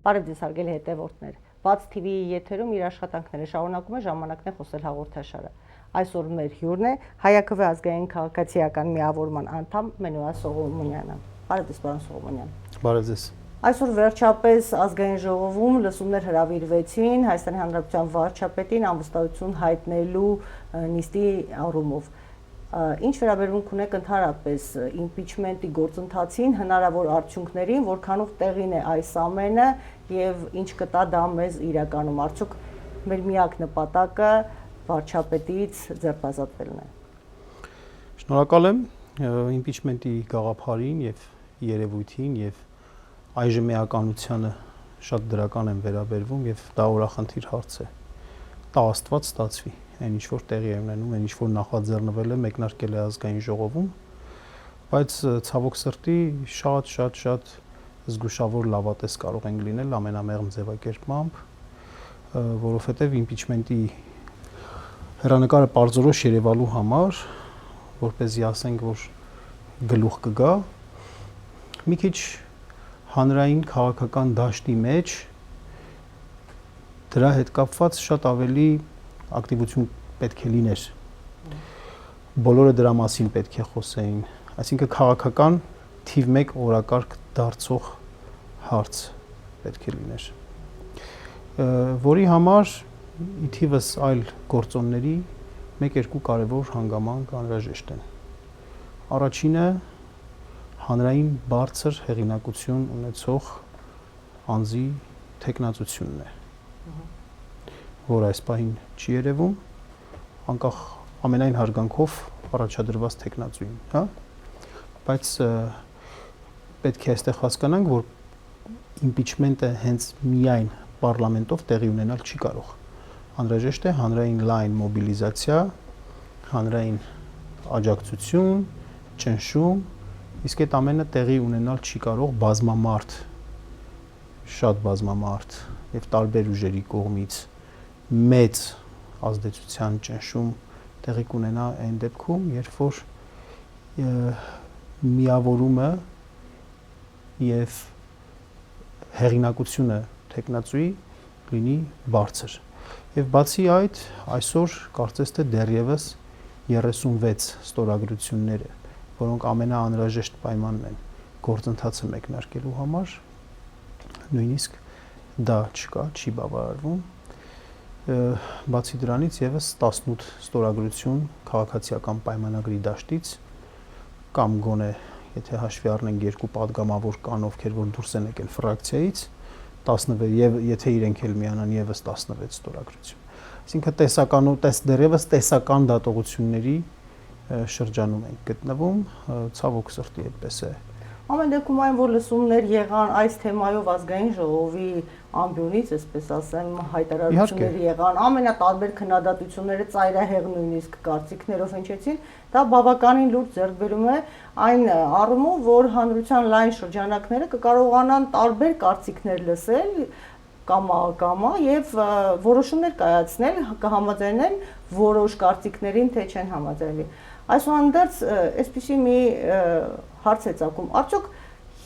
Բարև ձեզ հարգելի հետևորդներ։ Բաց TV-ի եթերում իր աշխատանքները շարունակում է ժամանակն է խոսել հաղորդաշարը։ Այսօր մեր հյուրն է Հայաքվե ազգային քաղաքացիական միավորման անդամ Մենուա Սողոմոնյանը։ Բարև ձեզ, պարոն Սողոմոնյան։ Բարև ձեզ։ Այսօր վերջապես ազգային ժողովում լսումներ հրավիրվեցին Հայաստանի Հանրապետության վարչապետին անվստահություն հայտնելու նիստի առումով։ Ինչ վերաբերմունք ունեք ընդհանրապես իմպիչմենտի գործընթացին, հնարավոր արդյունքներին, որքանով տեղին է այս ամենը եւ ինչ կտա դա մեզ իրականում, արդյոք մեր միակ նպատակը վարչապետից ձերբազատվելն է։ Շնորհակալ եմ իմպիչմենտի գաղափարին եւ երևույթին եւ այժմ էականությանը շատ դրական եմ վերաբերվում եւ դա օրախնդիր հարց է։ Դա Աստված ստացվի։ Այն ինչ որ տեղի է ունենում, այն ինչ որ նախաձեռնվել է, մեկնարկել է ազգային ժողովում, բայց ցավոք սրտի շատ զգուշավոր լավատես կարող ենք լինել ամենամեղմ ձևակերպմամբ, որովհետև իմպիչմենտի հեռանկարը պարզորոշ երևալու համար, որպեսզի ասենք, որ գլուխ կգա, մի քիչ հանրային քաղաքական դաշտի մեջ դրա հետ կապված շատ ավելի ակտիվություն պետք է լիներ։ Բոլորը դրա մասին պետք է խոսեին, այսինքն քաղաքական թիվ 1 օրակարգ դարձող հարց պետք է լիներ, որի համար ի թիվս այլ գործոնների 1-2 կարևոր հանգամանք անհրաժեշտ են։ Առաջինը հանրային բարձր հեղինակություն ունեցող անձի թեկնածությունն է, որ այս պահին չի երևում, անկախ ամենայն հարգանքով առաջադրված թեկնածուին, հա, բայց պետք է այստեղ հասկանանք, որ իմպիչմենտը հենց միայն պարլամենտով տեղի ունենալ չի կարող։ Անհրաժեշտ է հանրային լայն մոբիլիզացիա, հանրային աջակցություն, ճնշում, իսկ այդ ամենը տեղի ունենալ չի կարող բազմամարդ, շատ բազմամարդ եւ տարբեր ուժերի կողմից մեծ ազդեցության ճնշում տեղի կունենա այն դեպքում, երբ որ միավորումը եւ հեղինակությունը թեկնածուի լինի բարձր։ Եվ բացի այդ, այսօր կարծես թե դեռևս 36 ստորագրությունները, որոնք ամենաանհրաժեշտ պայմանն են գործընթացը մեկնարկելու համար, նույնիսկ դա չկա, չի բավարարվում։ Բացի դրանից եւս 18 ստորագրություն քաղաքացիական պայմանագրի դաշտից կամ գոնե եթե հաշվի առնենք երկու падգամավոր կան, ովքեր որ դուրս են եկել ֆրակցիայից, 16 եւ եթե իրենք էլ միանան եւս 16 ստորագրություն։ Այսինքն դեռևս տեսական դատողությունների շրջանում ենք գտնվում, ցավոք սրտի այդպես է։ Ամեն դեպքում այն, որ լսումներ եղան այս թեմայով ազգային ժողովի ամբիոնից, այսպես ասեմ, հայտարարություններ եղան, ամենատարբեր քննադատությունները ծայրահեղ նույնիսկ կարծիքներով հնչեցին, դա բավականին լուրջ ձեռքբերում է այն առումով, որ հանրության լայն շրջանակները կկարողանան տարբեր կարծիքներ լսել կամա եւ որոշումներ կայացնել, կհամաձայնեն որոշ կարծիքներին, թե չեն համաձայնվի։ Այսուհանդերձ, այսպիսի մի հարց է ծագում, արդյոք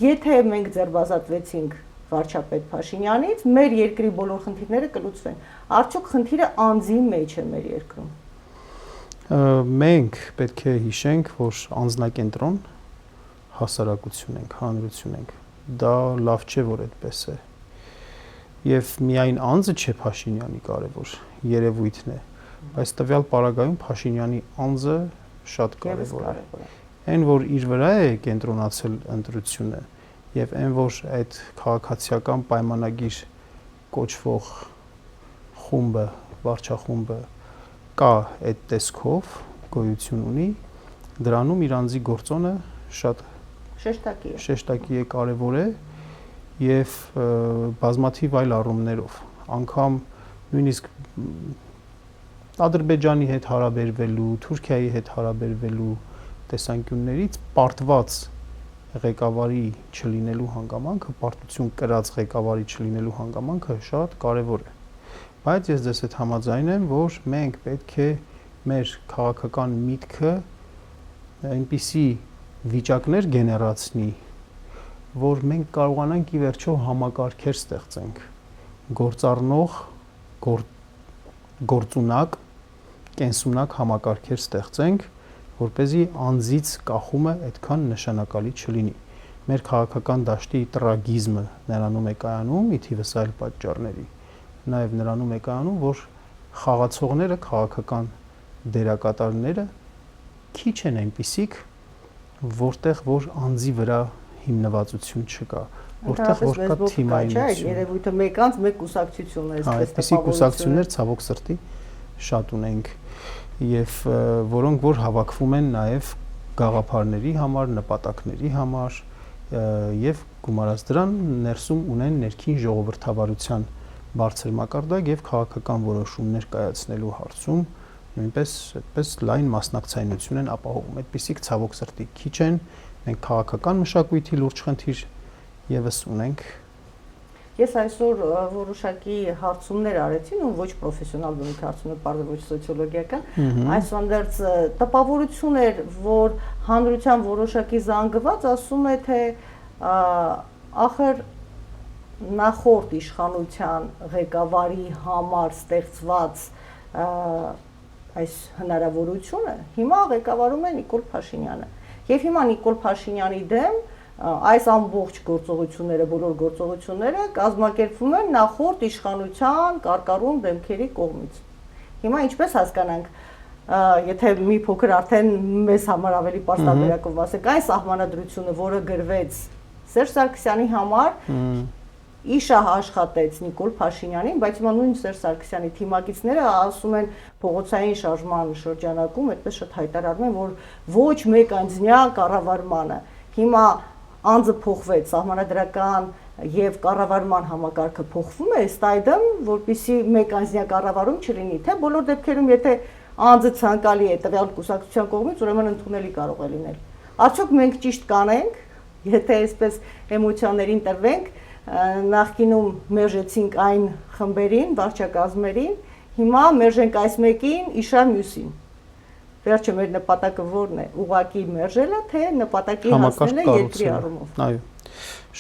եթե մենք ձերբազատվեցինք վարչապետ Փաշինյանից, մեր երկրի բոլոր խնդիրները կլուծվեն։ Արդյոք խնդիրը անձի մեջ է մեր երկրում։ Մենք պետք է հիշենք, որ անձնակենտրոն հասարակություն ենք, հանրություն ենք։ Դա լավ չէ, որ այդպես է։ Եվ միայն անձը չէ Փաշինյանի կարևոր երևույթն է, բայց տվյալ պարագայում Փաշինյանի անձը շատ կարևոր է։ Այն, որ իր վրա է կենտրոնացել ընտրությունը եւ այն, որ այդ քաղաքացիական պայմանագիր կոչվող խումբը, վարչախումբը կա այդ տեսքով գոյություն ունի, դրանում իր անձի գործոնը շատ շեշտակի է, կարևոր է եւ բազմաթիվ այլ առումներով, անգամ նույնիսկ Ադրբեջանի հետ հարաբերվելու, Թուրքիայի հետ հարաբերվելու տեսանկյուններից պարտված ղեկավարի չլինելու հանգամանքը, պարտություն կրած ղեկավարի չլինելու հանգամանքը շատ կարևոր է։ Բայց ես ձեզ հետ համաձայն եմ, որ մենք պետք է մեր քաղաքական միտքը այնպիսի վիճակներ գեներացնի, որ մենք կարողանանք ի վերջո համակարգեր ստեղծենք, գործառնող, գործունակ, կենսունակ համակարգեր ստեղծենք, որպեսզի անձից կախումը այդքան նշանակալի չլինի։ Մեր քաղաքական դաշտի տրագիզմը նրանում է կայանում, ի թիվս այլ պատճառների, նաև նրանում է կայանում, որ խաղացողները, քաղաքական դերակատարները քիչ են այնպիսիք, որտեղ որ անձի վրա հիմնվածություն չկա, որտեղ որ կա թիմայնություն։ Երևույթը մեկ անձ, մեկ կուսակցություն է, այսպիսի կուսակցություններ ցավոք սրտի շատ ունենք, եւ որոնք որ հավաքվում են նաև գաղափարների համար, նպատակների համար եւ գումարած դրան ներսում ունեն ներքին ժողովրդավարության բարձր մակարդակ եւ քաղաքական որոշումներ կայացնելու հարցում նույնպես այդպես լայն մասնակցայնություն են ապահովում։ Այդպիսիք ցավոք սրտի քիչ են, մենք քաղաքական մշակույթի լուրջ խնդիր եւս ունենք։ Ես այսօր որոշակի հարցումներ արեցի, ու ոչ պրոֆեսիոնալ բնույթ հարցումներ, բարձր ոչ սոցիոլոգիական, այս անդերց տպավորություն էր, որ հանրության որոշակի զանգված ասում է, թե ախր նախորդ իշխանության ղեկավարի համար ստեղծված այս հնարավորությունը հիմա ղեկավարում է Նիկոլ Փաշինյանը։ Եվ հիմա Նիկոլ Փաշինյանի դեմ այս ամբողջ գործողությունները, բոլոր գործողությունները կազմակերպվում են նախորդ իշխանության կարկառուն դեմքերի կողմից։ Հիմա ինչպես հասկանանք, եթե մի փոքր արդեն մեզ համար ավելի պարզաբերակով ասենք, այն սահմանադրությունը, որը գրվեց Սերժ Սարգսյանի համար, իշահ աշխատեց Նիկոլ Փաշինյանին, բայց հիմա նույն Սերժ Սարգսյանի թիմակիցները ասում են փողոցային շարժման շրջանակում, այդպես շատ հայտարարում են, որ ոչ մեկ անձնյա կառավարմանը։ Հիմա անձը փոխվեց, սահմանադրական եւ կառավարման համակարգը փոխվում է, ըստ այդմ, որպեսզի մեկ անձնյա կառավարում չլինի, թե բոլոր դեպքերում, եթե անձը ցանկալի է տվյալ կուսակցության կողմից, ուրեմն ընդունելի կարող է լինել։ Արդյոք մենք ճիշտ կանենք, եթե այսպես էմոցիաներին տրվենք, նախկինում մերժեցինք այն խմբերին, վարչակազմերին, հիմա մերժենք այս մեկին, իշար մյուսին։ Վերջը մեր նպատակը որն է, ուղղակի մերժելը, թե նպատակի հասնելը երկրի առումով։ Այո,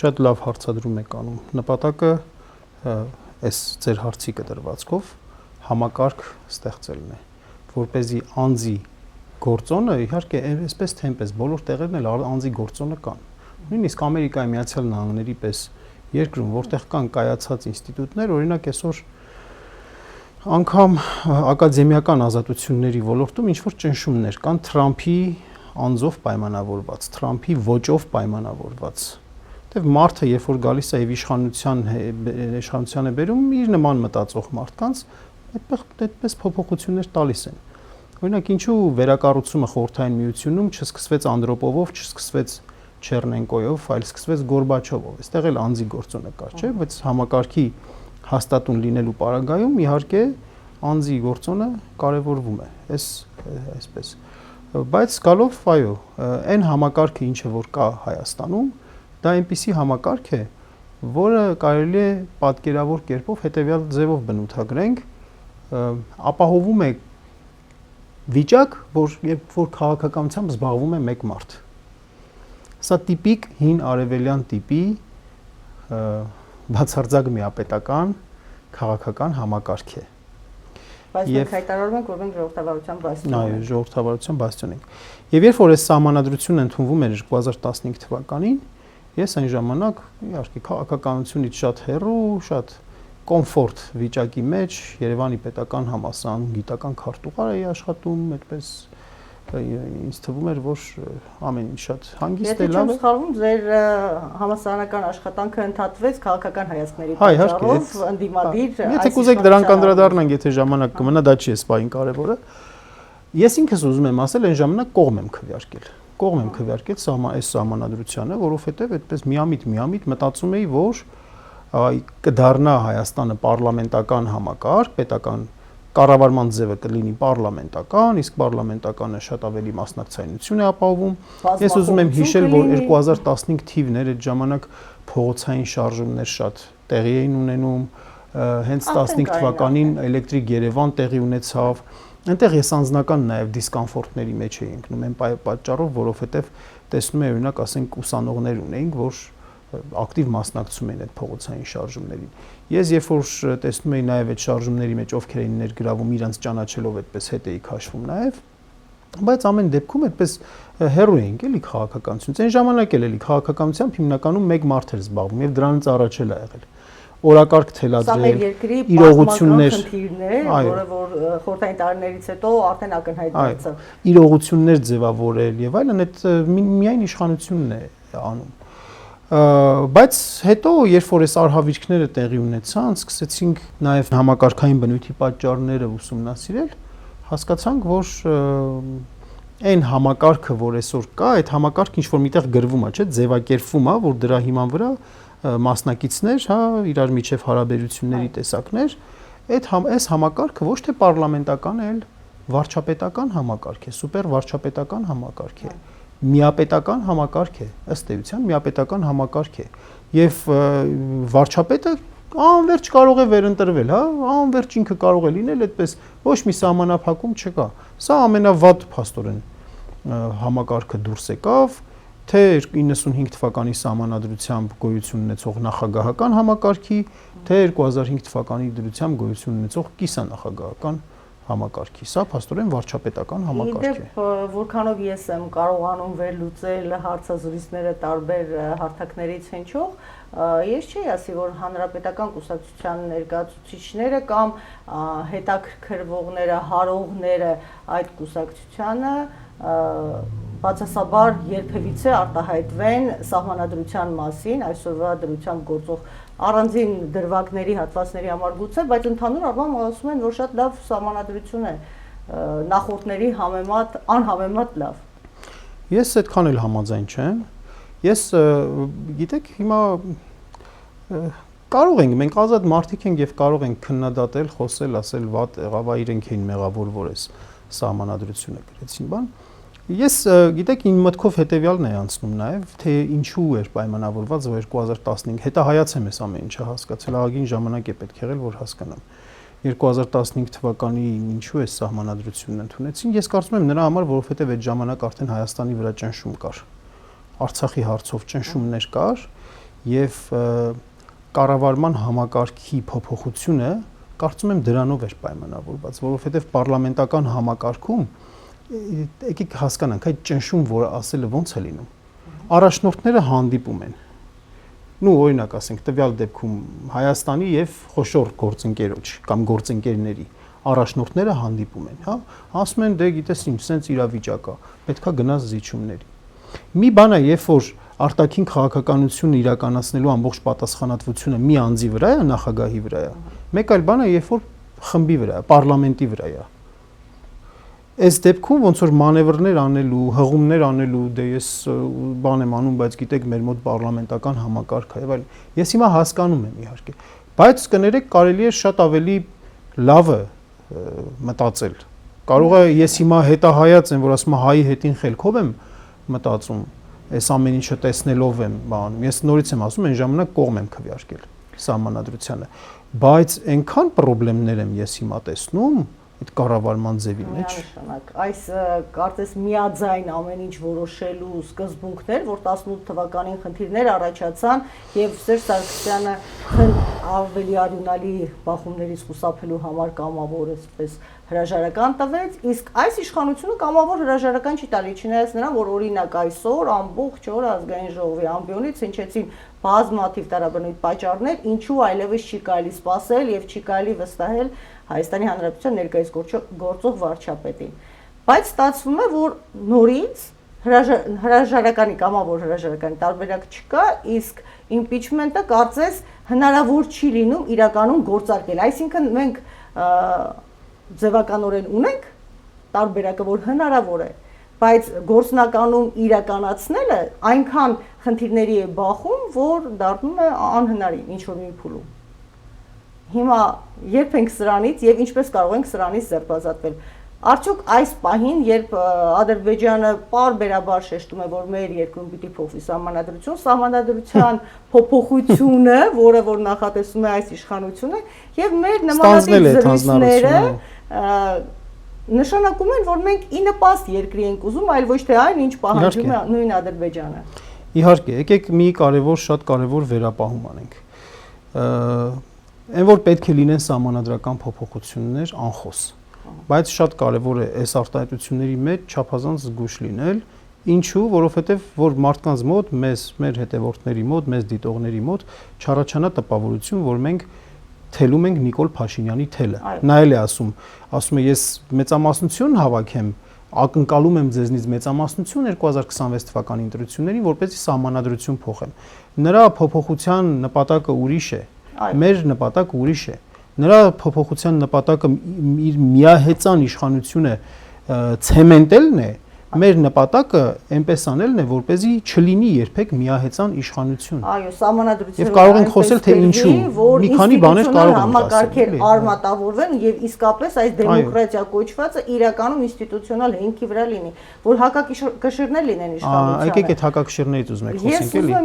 շատ լավ հարցադրում եք անում։ Նպատակը այս ձեր հարցի կտրվածքով համակարգ ստեղծելն է, որպեսզի անձի գործոնը, իհարկե, այսպես թե այնպես բոլոր տեղերն էլ անձի գործոնը կան։ Նույնիսկ Ամերիկայի Միացյալ Նահանգների պես երկրում, որտեղ կան կայացած ինստիտուտներ, օրինակ այսօր անգամ ակադեմիական ազատությունների ոլորտում ինչ որ ճնշումներ կան Թրամփի անձով պայմանավորված, Թրամփի ոճով պայմանավորված։ Դեռ մարդը, երբ որ գալիս է եւ իշխանության է բերում իր նման մտածող մարդկանց, այդպես փոփոխություններ տալիս են։ Օրինակ, ինչու վերակառուցումը Խորհրդային Միությունում չսկսվեց Անդրոպովով, չսկսվեց Չեռնենկոյով, այլ սկսվեց Գորբաչովով։ Այստեղ էլ անձի գործոնը կար, չէ՞, բայց համակարգի հաստատուն լինելու պարագայում իհարկե անձի գործոնը կարևորվում է, այսպես։ Բայց գալով, այո, այն համակարգը, ինչը որ կա Հայաստանում, դա այնպիսի համակարգ է, որը կարելի է պատկերավոր կերպով հետևյալ ձևով բնութագրենք, ապահովում է վիճակ, երբ որ քաղաքականությամբ զբաղվում է մեկ մարդ։ Սա տիպիկ հին արևելյան տիպի բացարձակ միապետական քաղաքական համակարգ է։ Բայց մենք հայտարարում ենք, որ մենք ժողովրդավարության բաստիոն ենք։ Այո, ժողովրդավարության բաստիոն ենք։ Եվ երբ որ այս սահմանադրությունն ընդունվում էր 2015 թվականին, ես այն ժամանակ իհարկե քաղաքականությունից շատ հեռու, շատ կոմֆորտ վիճակի մեջ Երևանի պետական համալսարանում գիտական քարտուղար էի աշխատում, այդպես ինձ թվում էր, որ ամեն ինչ շատ հանգիստ է, լավ է։ Եթե չեմ սխալվում, ձեր համալսարանական աշխատանքը ընդհատվեց քաղաքական հայացքների պատճառով, ընդդիմադիր։ Եթե կուզեք դրան կանդրադառնանք, եթե ժամանակ կմնա, դա չի սպային կարևորը։ Ես ինքս ուզում եմ ասել, այն ժամանակ կողմ եմ քվեարկել այս սահմանադրությանը, որովհետև այդպես միամիտ մտածում էի, որ կդառնա Հայաստանը պարլամենտական համակարգ, պետական կառավարման ձևը կլինի պարլամենտական, իսկ պարլամենտականը շատ ավելի մասնակցայնություն է ապահովում։ Ես ուզում եմ հիշել, որ 2015 թիվներ այդ ժամանակ փողոցային շարժումներ շատ տեղի էին ունենում, հենց 15 թվականին Էլեկտրիկ Երևան տեղի ունեցավ։ Այնտեղ ես անձնական նաև դիսկոմֆորտների մեջ էի ընկնում այն պատճառով, որովհետև տեսնում եմ օրինակ, ասենք ուսանողներ ունեինք, որ ակտիվ մասնակցում էին այդ փողոցային շարժումներին։ Ես երբ որ տեսնում էի նաև այդ շարժումների մեջ ովքեր էին ներգրավում, իրանց ճանաչելով այդպես հետ էի քաշվում նաև, բայց ամեն դեպքում այդպես հերո էինք էլի քաղաքականությունից։ Այն ժամանակ էլ էլի քաղաքականությամբ հիմնականում մեկ մարդ էր զբաղվում եւ դրանից առաջ էլ ա եղել։ Օրակարգ թելադրել, իրողություններ, որը որ խորհրդային տարիներից հետո արդեն ակնհայտ դարձավ։ Իրողություններ ձևավորել եւ այլն, այդ միայն իշխանությունն է անում։ Բայց հետո երբ որ այս արհավիրքները տեղի ունեցան, սկսեցինք նաև համակարգային բնույթի պատճառները ուսումնասիրել, հասկացանք, որ այն համակարգը, որ այսօր կա, այդ համակարգը ինչ որ միտեղ գրվում է, չէ՞, ձևակերպվում է, որ դրա հիման վրա մասնակիցներ, հա, իրար միջև հարաբերությունների տեսակներ, այս համակարգը ոչ թե պարլամենտական, այլ վարչապետական համակարգ է, սուպեր վարչապետական համակարգ է, միապետական համակարգ է, ըստ էության միապետական համակարգ է, եւ վարչապետը անverջ կարող է վերընտրվել, հա, անverջ ինքը կարող է լինել այդպես, ոչ մի սահմանափակում չկա։ Սա ամենավատ փաստորեն համակարգը դուրս եկավ, թե 95 թվականի սահմանադրությամբ գոյություն ունեցող նախագահական համակարգի, թե 2005 թվականի դրությամբ գոյություն ունեցող կիսանախագահական համակարգի։ Սա փաստորեն վարչապետական համակարգ է։ Իդեպ որքանով ես եմ կարողանում վերլուծել հարցազրույցները տարբեր հարթակներից հնչող, ես չի ասի, որ հանրապետական կուսակցության ներկայացուցիչները կամ հետաքրքրվողները, հարողները այդ կուսակցությանը բացասաբար երբևիցե արտահայտվեն սահմանադրության մասին, այսօրվա դրությամբ գործող առանձին դրվագների հատվածների համար գուցե, բայց ընդհանուր առմամբ ասում են, որ շատ լավ սահմանադրություն է, նախորդների համեմատ, անհամեմատ լավ։ Ես այդքան էլ համաձայն չեմ։ Ես գիտեք, հիմա կարող ենք, մենք ազատ մարդիկ ենք եւ կարող ենք քննադատել, խոսել, ասել վատ եղավ, իրենք էին մեղավոր, որ էս սահմանադրությունը գրեցին, բան։ Ես գիտեք իմ մտքով հետեւյալն է անցնում նաև, թե ինչու էր պայմանավորված 2015, հետահայաց եմ այս ամեն ինչը հասկացել, ահագին ժամանակ է պետք եղել, որ հասկանամ։ 2015 թվականին ինչու է սահմանադրությունն ընդունեցին, ես կարծում եմ նրա համար, որովհետև այդ ժամանակ արդեն Հայաստանի վրա ճնշում կար։ Արցախի հարցով ճնշումներ կար եւ կառավարման համակարգի փոփոխությունը կարծում եմ դրանով էր պայմանավորված, որովհետև պարլամենտական համակարգում եկեք հասկանանք այդ ճնշում, որը ասելը ոնց է լինում։ Առաջնորդները հանդիպում են։ Նու օրինակ ասենք տվյալ դեպքում Հայաստանի եւ խոշոր գործընկերոջ կամ գործընկերների առաջնորդները հանդիպում են, հա, ասում են դե գիտես ինչ, սենց իրավիճակ է, պետքա գնաս զիջումների։ Մի բան է, երբ որ արտաքին քաղաքականությունը իրականացնելու ամբողջ պատասխանատվությունը մի անձի վրա է, նախագահի վրա է։ Մեկ այլ բան է, երբ որ խմբի վրա է, պարլամենտի վրա է։ Այս դեպքում ոնց որ մանևրներ անելու, հղումներ անելու, դե ես բան եմ անում, բայց գիտեք մեր մոտ պարլամենտական համակարգ է եւ այլն։ Ես հիմա հասկանում եմ իհարկե, բայց կներեք կարելի է շատ ավելի լավը մտածել։ Կարող է ես հիմա հետահայաց եմ, որ ասում եմ հայի հետին խելքով եմ մտածում, այս ամեն ինչը տեսնելով եմ բանում։ Ես նորից եմ ասում, այն ժամանակ կողմ եմ քվեարկել սահմանադրությանը, բայց այնքան խնդիրներ եմ ես հիմա տեսնում այդ կառավարման ձևի մեջ։ Միանշանակ, այս կարծես միաձայն ամեն ինչ որոշելու սկզբունքներ, որ 18 թվականին խնդիրներ առաջացան եւ Սերժ Սարգսյանը ավելի արյունալի բախումներից խուսափելու համար կամավոր այսպես հրաժարական տվեց, իսկ այս իշխանությունը կամավոր հրաժարական չի տալի, չնայած նրան, որ օրինակ այսօր ամբողջ օր ազգային ժողովի ամբիոնից հնչեցին բազմաթիվ տարաբնույթ պատճառներ, ինչու այլևս չի կարելի սպասել եւ չի կարելի վստահել Հայաստանի Հանրապետության ներկայիս գործող վարչապետին։ Բայց ստացվում է, որ նորից հրաժարականի կամավոր հրաժարականի տարբերակ չկա, իսկ իմպիչմենտը կարծես հնարավոր չի լինում իրականում գործարկել։ Այսինքն մենք ձևականորեն ունենք տարբերակը, որ հնարավոր է, բայց գործնականում իրականացնելը այնքան խնդիրների է բախում, որ դառնում է անհնարին ինչ որ մի փուլում։ Հիմա երբ ենք սրանից եւ ինչպես կարող ենք սրանից ձերբազատվել։ Արդյոք այս պահին, երբ Ադրբեջանը պարբերաբար շեշտում է, որ մեր երկրում պիտի փոխվի սահմանադրության փոփոխությունը, որը որ նախատեսում է այս իշխանությունը, եւ մեր նմանատիպ զրույցները նշանակում են, որ մենք ի նպաստ երկրի ենք ուզում, այլ ոչ թե այն, ինչ պահանջում է նույն Ադրբեջանը։ Իհարկե, եկեք մի շատ կարևոր վերապահում անենք։ Այն որ պետք է լինեն սահմանադրական փոփոխություններ, անխոս։ Բայց շատ կարևոր է այս արտահայտությունների մեջ չափազանց զգույշ լինել, ինչու, որովհետև որ մարդկանց մոտ, մեր հետևորդների մոտ, մեզ դիտողների մոտ չառաջանա տպավորություն, որ մենք թելում ենք Նիկոլ Փաշինյանի թելը։ Նա էլ է ասում է ես մեծամասնություն հավաքեմ, ակնկալում եմ ձեզնից մեծամասնություն 2026 թվականի ընտրություններին, որպեսզի սահմանադրություն փոխեմ։ Նրա փոփոխության նպատակը ուրիշ է, մեր նպատակը ուրիշ է։ Նրա փոփոխության նպատակը իր միահեծան իշխանությունը ցեմենտելն է, մեր նպատակը այնպես անելն է, որպեսզի չլինի երբեք միահեծան իշխանություն։ Այո, սահմանադրությունը եւ կարող ենք խոսել թե ինչու։ Մի քանի բաներ կարող ենք համակարգել, արմատավորվեն եւ իսկապես այս դեմոկրատիա կոչվածը իրականում ինստիտուցիոնալ հենքի վրա լինի, որ հակակշիռներ լինեն իշխանությանը։ Եկեք այդ հակակշիռներից ուզում եք խոսենք էլի։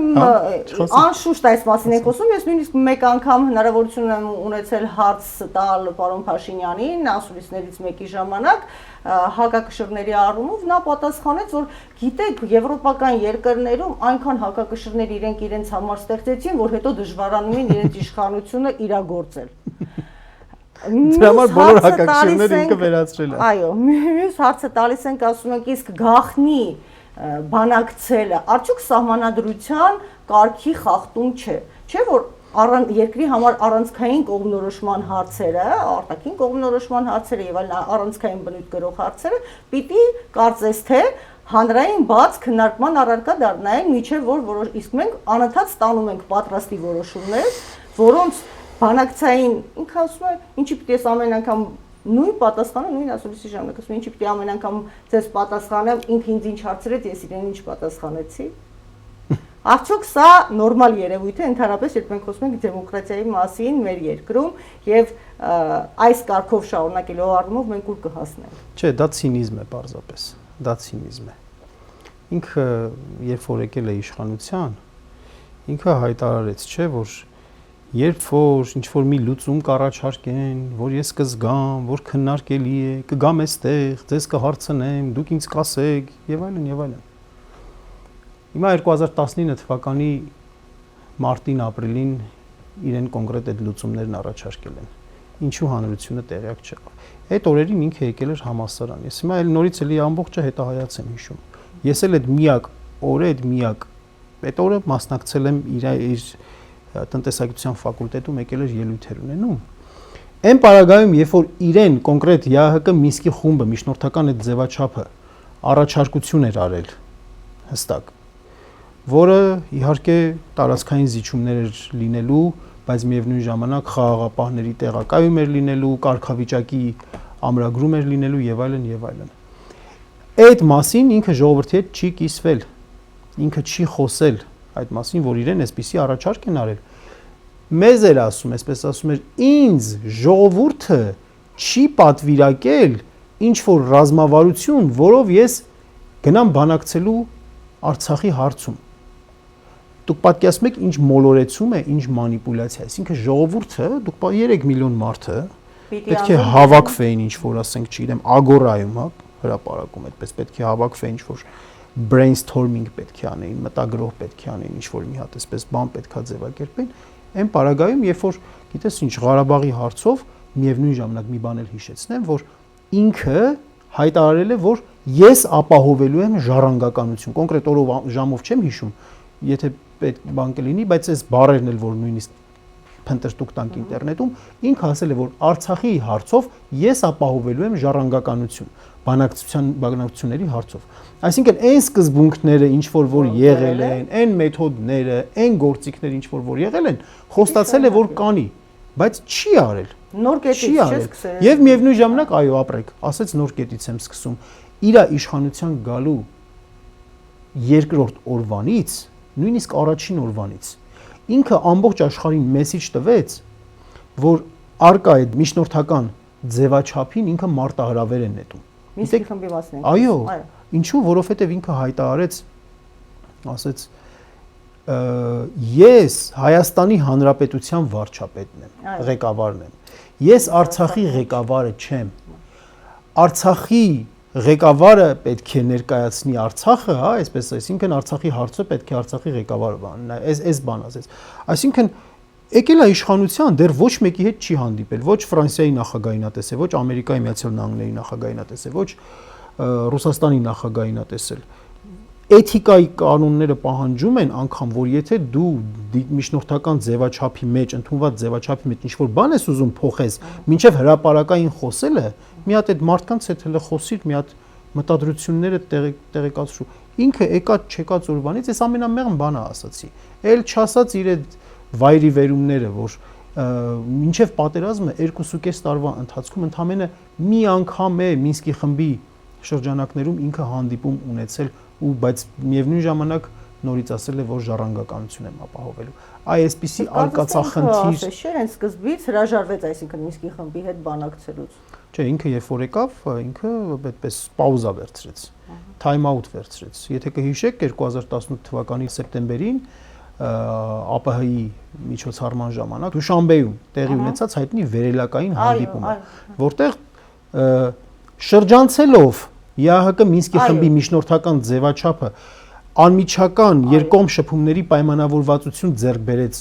Ես անշուշտ այս մասին եք խոսում, ես նույնիսկ մեկ անգամ հնարավորություն եմ ունեցել հարց տալ պարոն Փաշինյանին ասուլիսներից մեկի ժամանակ հակակշիռների առումով նա պատասխանեց, որ գիտեք, եվրոպական երկրներում այնքան հակակշիռներ իրենց համար ստեղծեցին, որ հետո դժվարանում են իրենց իշխանությունը իրագործել։ Դրա համար բոլոր հակակշիռները ինքը վերացրել է։ Այո, մյուս հարցը տալիս ենք, ասում ենք, իսկ գաղտնի բանակցելը արդյոք սահմանադրության կարգի խախտում չէ։ Չէ՞ որ երկրի համար առանցքային կողմնորոշման հարցերը, արտաքին կողմնորոշման հարցերը եւ այլ առանցքային բնույթ գրող հարցերը պիտի կարծես թե հանրային բաց քննարկման առարկա դառնային, միջև որ իսկ մենք անընդհատ ստանում ենք պատրաստի որոշումներ, որոնց բանակցային ինքը ասում է, ինչի պիտի ես ամեն անգամ նույն պատասխանը, նույն ասուլիսի ժամանակ ասում ինչի պիտի ամեն անգամ ձեզ պատասխանեմ, ինքը ինձ ինչ հարցրեց, ես իրեն ինչ պատասխանեցի։ Արդյոք սա նորմալ երևույթ է ընդհանրապես, երբ մենք խոսում ենք դեմոկրատիայի մասին մեր երկրում եւ այս կարգով շարունակելով առումով մենք ուր կհասնենք։ Չէ, դա ցինիզմ է պարզապես, դա ցինիզմ է։ Ինքը երբ որ եկել է իշխանության, ինքը հայտարարեց, չէ, որ երբ որ ինչ որ մի լուծում կառաջարկեն, որ ես կզգամ, որ քննարկելի է, կգամ այստեղ, ձեզ կհարցնեմ, դուք ինձ կասեք եւ այլն եւ այլն։ Հիմա 2019 թվականի մարտին, ապրիլին իրեն կոնկրետ այդ լուծումներն առաջարկել են։ Ինչու հանրությունը տեղյակ չեղավ։ Այդ օրերին ինքը եկել էր համալսարան։ Ես հիմա էլ նորից էլի ամբողջը հետահայաց եմ հիշում։ Ես էլ այդ այդ օրը մասնակցել եմ իր տնտեսագիտության ֆակուլտետում եկել էր ելույթեր ունենում։ Այն պարագայում, երբ որ իրեն կոնկրետ ՀՀԿ Մինսկի խումբը միջնորդական այդ ձևաչափը առաջարկություն էր արել հստակ, որը իհարկե տարածքային զիջումներ էր լինելու, բայց միևնույն ժամանակ խաղաղապահների տեղակայում էր լինելու, կարգավիճակի ամրագրում էր լինելու եւ այլն եւ այլն։ Այդ մասին ինքը ժողովրդի հետ չի կիսվել, ինքը չի խոսել այդ մասին, որ իրեն այսպիսի առաջարկ են արել։ Մեզ էր ասում, այսպես ասում էր, ինձ ժողովուրդը չի պատվիրակել ինչ որ ռազմավարություն, որով ես գնամ բանակցելու Արցախի հարցում։ Դուք պատկերացնում եք ինչ մոլորեցում է, ինչ մանիպուլյացիա է, այսինքն ժողովուրդը, դուք 3 միլիոն մարդ պետք է հավաքվեին ինչ որ ասենք, չգիտեմ, ագորայում, հա, հրապարակում այդպես պետք է հավաքվեին ինչ որ brainstorming պետք է անեին, մտագրող պետք է անեին, ինչ որ մի հատ այսպես բան պետքա ձևակերպեին, այն պարագայում, երբ որ գիտես ինչ Ղարաբաղի հարցով միևնույն ժամանակ մի բան էլ հիշեցնեմ, որ ինքը հայտարարել է, որ ես ապահովելու եմ ժառանգականություն, կոնկրետ օրով ժամով չեմ հիշում, եթե պետք բան կլինի, բայց այս բառերն էլ որ նույնիսկ փնտրտուք տանք ինտերնետում, ինքը ասել է, որ Արցախի հարցով ես ապահովելու եմ ժառանգականություն, բանակցությունների հարցով։ Այսինքն այն սկզբունքները, ինչ որ եղել են, այն մեթոդները, այն գործիքները, ինչ որ եղել են, խոստացել է, որ կանի, բայց չի արել։ Նոր կետից չես սկսել։ Եվ միևնույն ժամանակ, այո, ապրեք, ասեց նոր կետից եմ սկսում։ Իր իշխանության գալու երկրորդ օրվանից, նույնիսկ առաջին օրվանից, ինքը ամբողջ աշխարհին մեսիջ տվեց, որ արկա այդ միջնորդական ձևաչափին ինքը մարտահրավեր է նետում։ Մինսկի խմբի մասն է։ Այո, ինչու, որովհետև ինքը հայտարարեց, ասեց, ես Հայաստանի Հանրապետության վարչապետն եմ, ղեկավարն եմ։ Ես Արցախի ղեկավարը չեմ։ Արցախի ղեկավարը պետք է ներկայացնի Արցախը, հա, այսպես, այսինքն Արցախի հարցը պետք է Արցախի ղեկավարը բանն, այս բան ասեց։ Այսինքն եկել է իշխանության, դեռ ոչ մեկի հետ չի հանդիպել, ոչ Ֆրանսիայի նախագահին ա տեսել, ոչ Ամերիկայի Միացյալ Նահանգների նախագահին ա տեսել, ոչ Ռուսաստանի նախագահին ա տեսել։ Էթիկայի կանոնները պահանջում են անգամ, որ եթե դու միջնորդական ձևաչափի մեջ, ընդունված ձևաչափի մեջ ինչ-որ բան ես ուզում փոխես, մինչև հրապարակային խոսելը, մի հատ այդ մարդկանց հետ հələ խոսիր, մի հատ մտադրությունները տեղեկացրու։ Ինքը եկած չեկած օրվանից ես ամենամեղմ բանը ասացի։ Էլ չասած իր այդ վայրի վերումները, որ մինչև պատերազմը 2.5 տարվա ընթացքում ընդամենը մի անգամ է Մինսկի խմբի շրջանակներում ինքը հանդիպում ունեցել ու բայց միևնույն ժամանակ նորից ասել է, որ ժառանգականություն եմ ապահովելու։ Այսպիսի արկածախնդիր Շեր են սկզբից հրաժարվեց, այսինքն Մինսկի խմբի հետ բանակցելուց։ Չէ, ինքը երբ որ եկավ, ինքը այդպես պաուզա վերցրեց, time out վերցրեց։ Եթե կհիշեք 2018 թվականի սեպտեմբերին ԱՊՀ-ի միջոցառման ժամանակ Դուշանբեում տեղի ունեցած հայտնի վերելակային հանդիպումը, որտեղ շրջանցելով ԵԱՀԿ Մինսկի խմբի միջնորդական ձևաչափը անմիջական երկկողմ շփումների պայմանավորվածություն ձեռք բերեց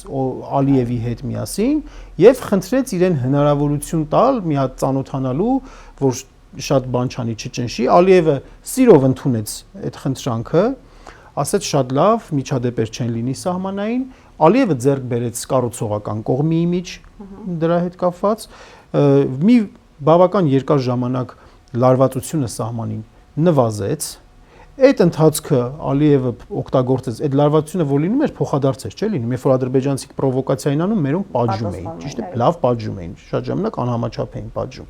Ալիևի հետ միասին եւ խնդրեց իրեն հնարավորություն տալ մի հատ ծանոթանալու, որ շատ բան չանի չճնշի։ Ալիևը սիրով ընդունեց այդ խնդրանքը, ասաց շատ լավ, միջադեպեր չեն լինի սահմանային։ Ալիևը ձեռք բերեց կառուցողական կողմի իմիջ դրա հետ կապված, մի բավական երկար ժամանակ լարվածությունը սահմանին նվազեց։ Այդ ընթացքը Ալիևը օգտագործեց, այդ լարվածությունը որ լինում էր փոխադարձ էր, չէ՞ լինում, երբ որ ադրբեջանցիք պրովոկացիա էին անում, մերոնք պատժում էին, ճիշտ է, լավ պատժում էին, շատ ժամանակ անհամաչափ էին պատժում։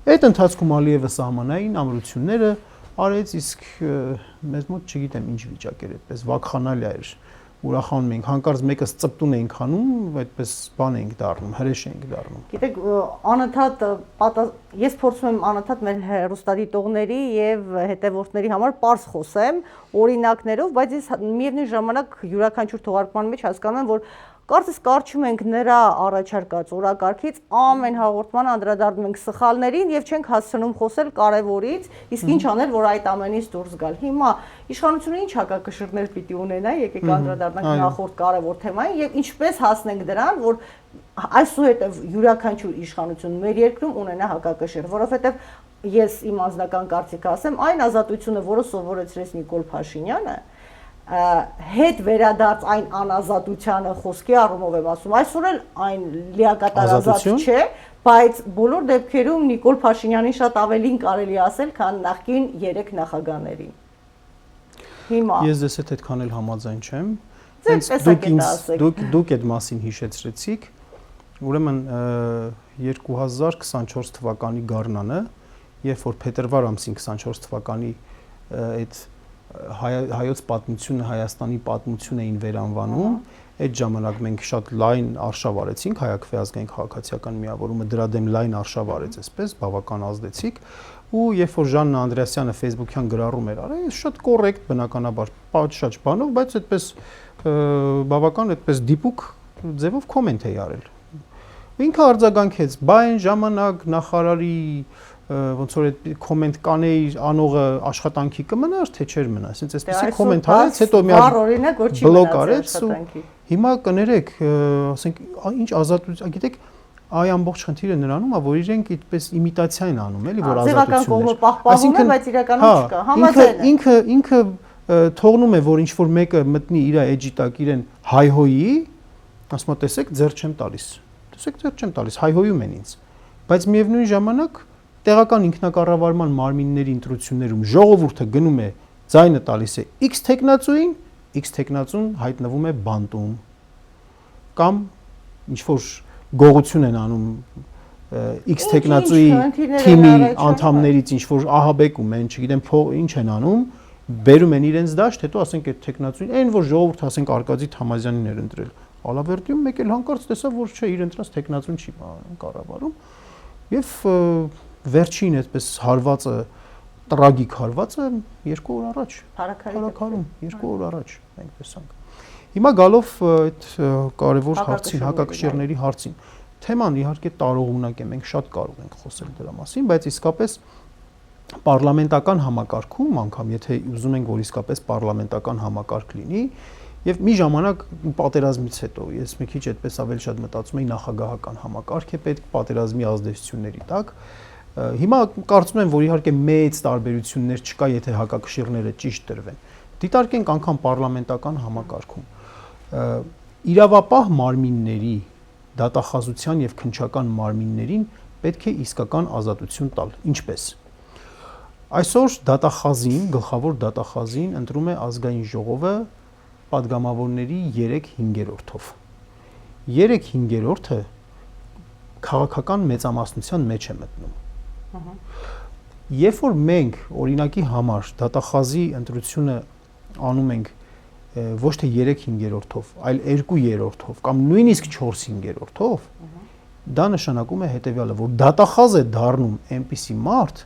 Այդ ընթացքում Ալիևը սահմանային ամրությունները արեց, իսկ մեզ մոտ չգիտեմ ինչ վիճակ էր, այդպես վակխանալիա էր, ուրախանում էինք, հանկարծ մեկս ծպտուն էինք անում, այդպես բան էինք դառնում, հրեշ էինք դառնում։ Գիտեք, անընդհատ ես փորձում եմ անընդհատ մեր հեռուստադիտողների եւ հետևորդների համար པարզ խոսեմ օրինակներով, բայց ես միևնույն ժամանակ յուրաքանչյուր թողարկման մեջ հասկանում եմ, որ կարծես կարճում ենք նրա առաջարկած օրակարգից, ամեն հաղորդման անդրադառնում ենք սխալներին եւ չենք հասցնում խոսել կարեւորից, իսկ ինչ անել, որ այդ ամենից դուրս գալ։ Հիմա իշխանությունը ինչ հակակշիռներ պիտի ունենա, եկեք անդրադառնանք նախորդ կարեւոր թեմային եւ ինչպես հասնենք դրան, որ այսուհետև յուրաքանչյուր իշխանություն մեր երկրում ունենա հակակշիռ, որովհետեւ ես իմ անձնական կարծիքը ասեմ, այն ազատությունը, որը սովորեցրեց Նիկոլ Փաշինյանը, հետ վերադարձ այն անազատությանը խոսքի առումով եմ ասում, այսօր էլ այն լիակատար ազատ չէ, բայց բոլոր դեպքերում Նիկոլ Փաշինյանին շատ ավելին կարելի ասել, քան նախկին 3 նախագահներին։ Հիմա ես դες հետ այդքան էլ համաձայն չեմ։ Դուք այդ մասին հիշեցրեցիք, ուրեմն 2024 թվականի գարնանը, երբ որ փետրվար ամսին 24 թվականի այդ հայոց պատմությունը, Հայաստանի պատմություն էին վերանվանում, այդ ժամանակ մենք շատ լայն արշավ արեցինք, Հայաքվե ազգային քաղաքացիական միավորումը դրա դեմ լայն արշավ արեց, այսպես բավական ազդեցիկ, ու երբ որ Ժաննա Անդրեասյանը Facebook-յան գրառում էր արել, շատ կոռեկտ բնականաբար, շատ բանով, բայց այդպես բավական այդպես դիպուկ ձևով կոմենտ էի արել։ Ինքը արձագանքեց, բա այն ժամանակ նախարարի ոնց որ այդ կոմենտ կանեի անողը աշխատանքի կմնար, թե չէր մնա, ասենց այսպեսի կոմենտ արեց, հետո մի հատ բլոկ արեց ու հիմա կներեք, ասենք ինչ ազատություն, գիտեք, այ ամբողջ խնդիրը նրանում է, որ իրենք այդպես իմիտացիա են անում, էլի, որ ազատություններ։ Այսինքն, բայց իրականում չկա, համաձայն եմ։ Ինքը թողնում է, որ ինչ որ մեկը մտնի իր էջի տակ իրեն հայհոյի, ասում է, տեսեք, ձեռ չեմ տալիս։ Տեսեք, ձեռ չեմ տալիս, հայհոյում են ինձ։ Բայց միևնույն ժամանակ տեղական ինքնակառավարման մարմինների ընտրություններում ժողովուրդը գնում է ձայնը տալիս է X տեխնացուին, X տեխնացուն հայտնվում է բանտում կամ ինչ որ գողություն են անում X տեխնացուի թիմի անդամներից ինչ որ ահաբեկում են, չգիտեմ, ինչ են անում, բերում են իրենց դաշտ, հետո ասենք այդ տեխնացուին, այն որ ժողովուրդը ասենք Արկադի Թամազյանին էր ընտրել, Ալավերդիում մեկ էլ հանկարծ տեսավ, որ չէ, իր ընտրած տեխնացուն չի կառավարում եւ վերջին այդպես հարվածը տրագիկ հարվածը 2 օր առաջ Փարաքարում 2 օր առաջ մենք տեսանք։ Հիմա գալով այդ կարևոր հարցին, հակակշիռների հարցին, թեման իհարկե տարողունակ է, մենք շատ կարող ենք խոսել դրա մասին, բայց իսկապես պարլամենտական համակարգում անգամ, եթե ուզում ենք, որ իսկապես պարլամենտական համակարգ լինի, եւ մի ժամանակ պատերազմից հետո ես մի քիչ այդպես ավելի շատ մտածում եի նախագահական համակարգ է պետք պատերազմի ազդեցությունների տակ։ Հիմա կարծում եմ, որ իհարկե մեծ տարբերություններ չկա, եթե հակակշիռները ճիշտ դրվեն։ Դիտարկենք անգամ պարլամենտական համակարգում իրավապահ մարմինների դատախազության եւ քննչական մարմիններին պետք է իսկական ազատություն տալ։ Ինչպես։ Այսօր դատախազին, գլխավոր դատախազին ընտրում է ազգային ժողովը падգամավորների 3/5-ով։ 3/5-ը քաղաքական մեծամասնության մեջ է մտնում։ Երբ որ մենք օրինակի համար դատախազի ընտրությունը անում ենք ոչ թե 3/5-ով, այլ 2/3-ով կամ նույնիսկ 4/5-ով, դա նշանակում է հետևյալը, որ դատախազ է դառնում այնպիսի մարդ,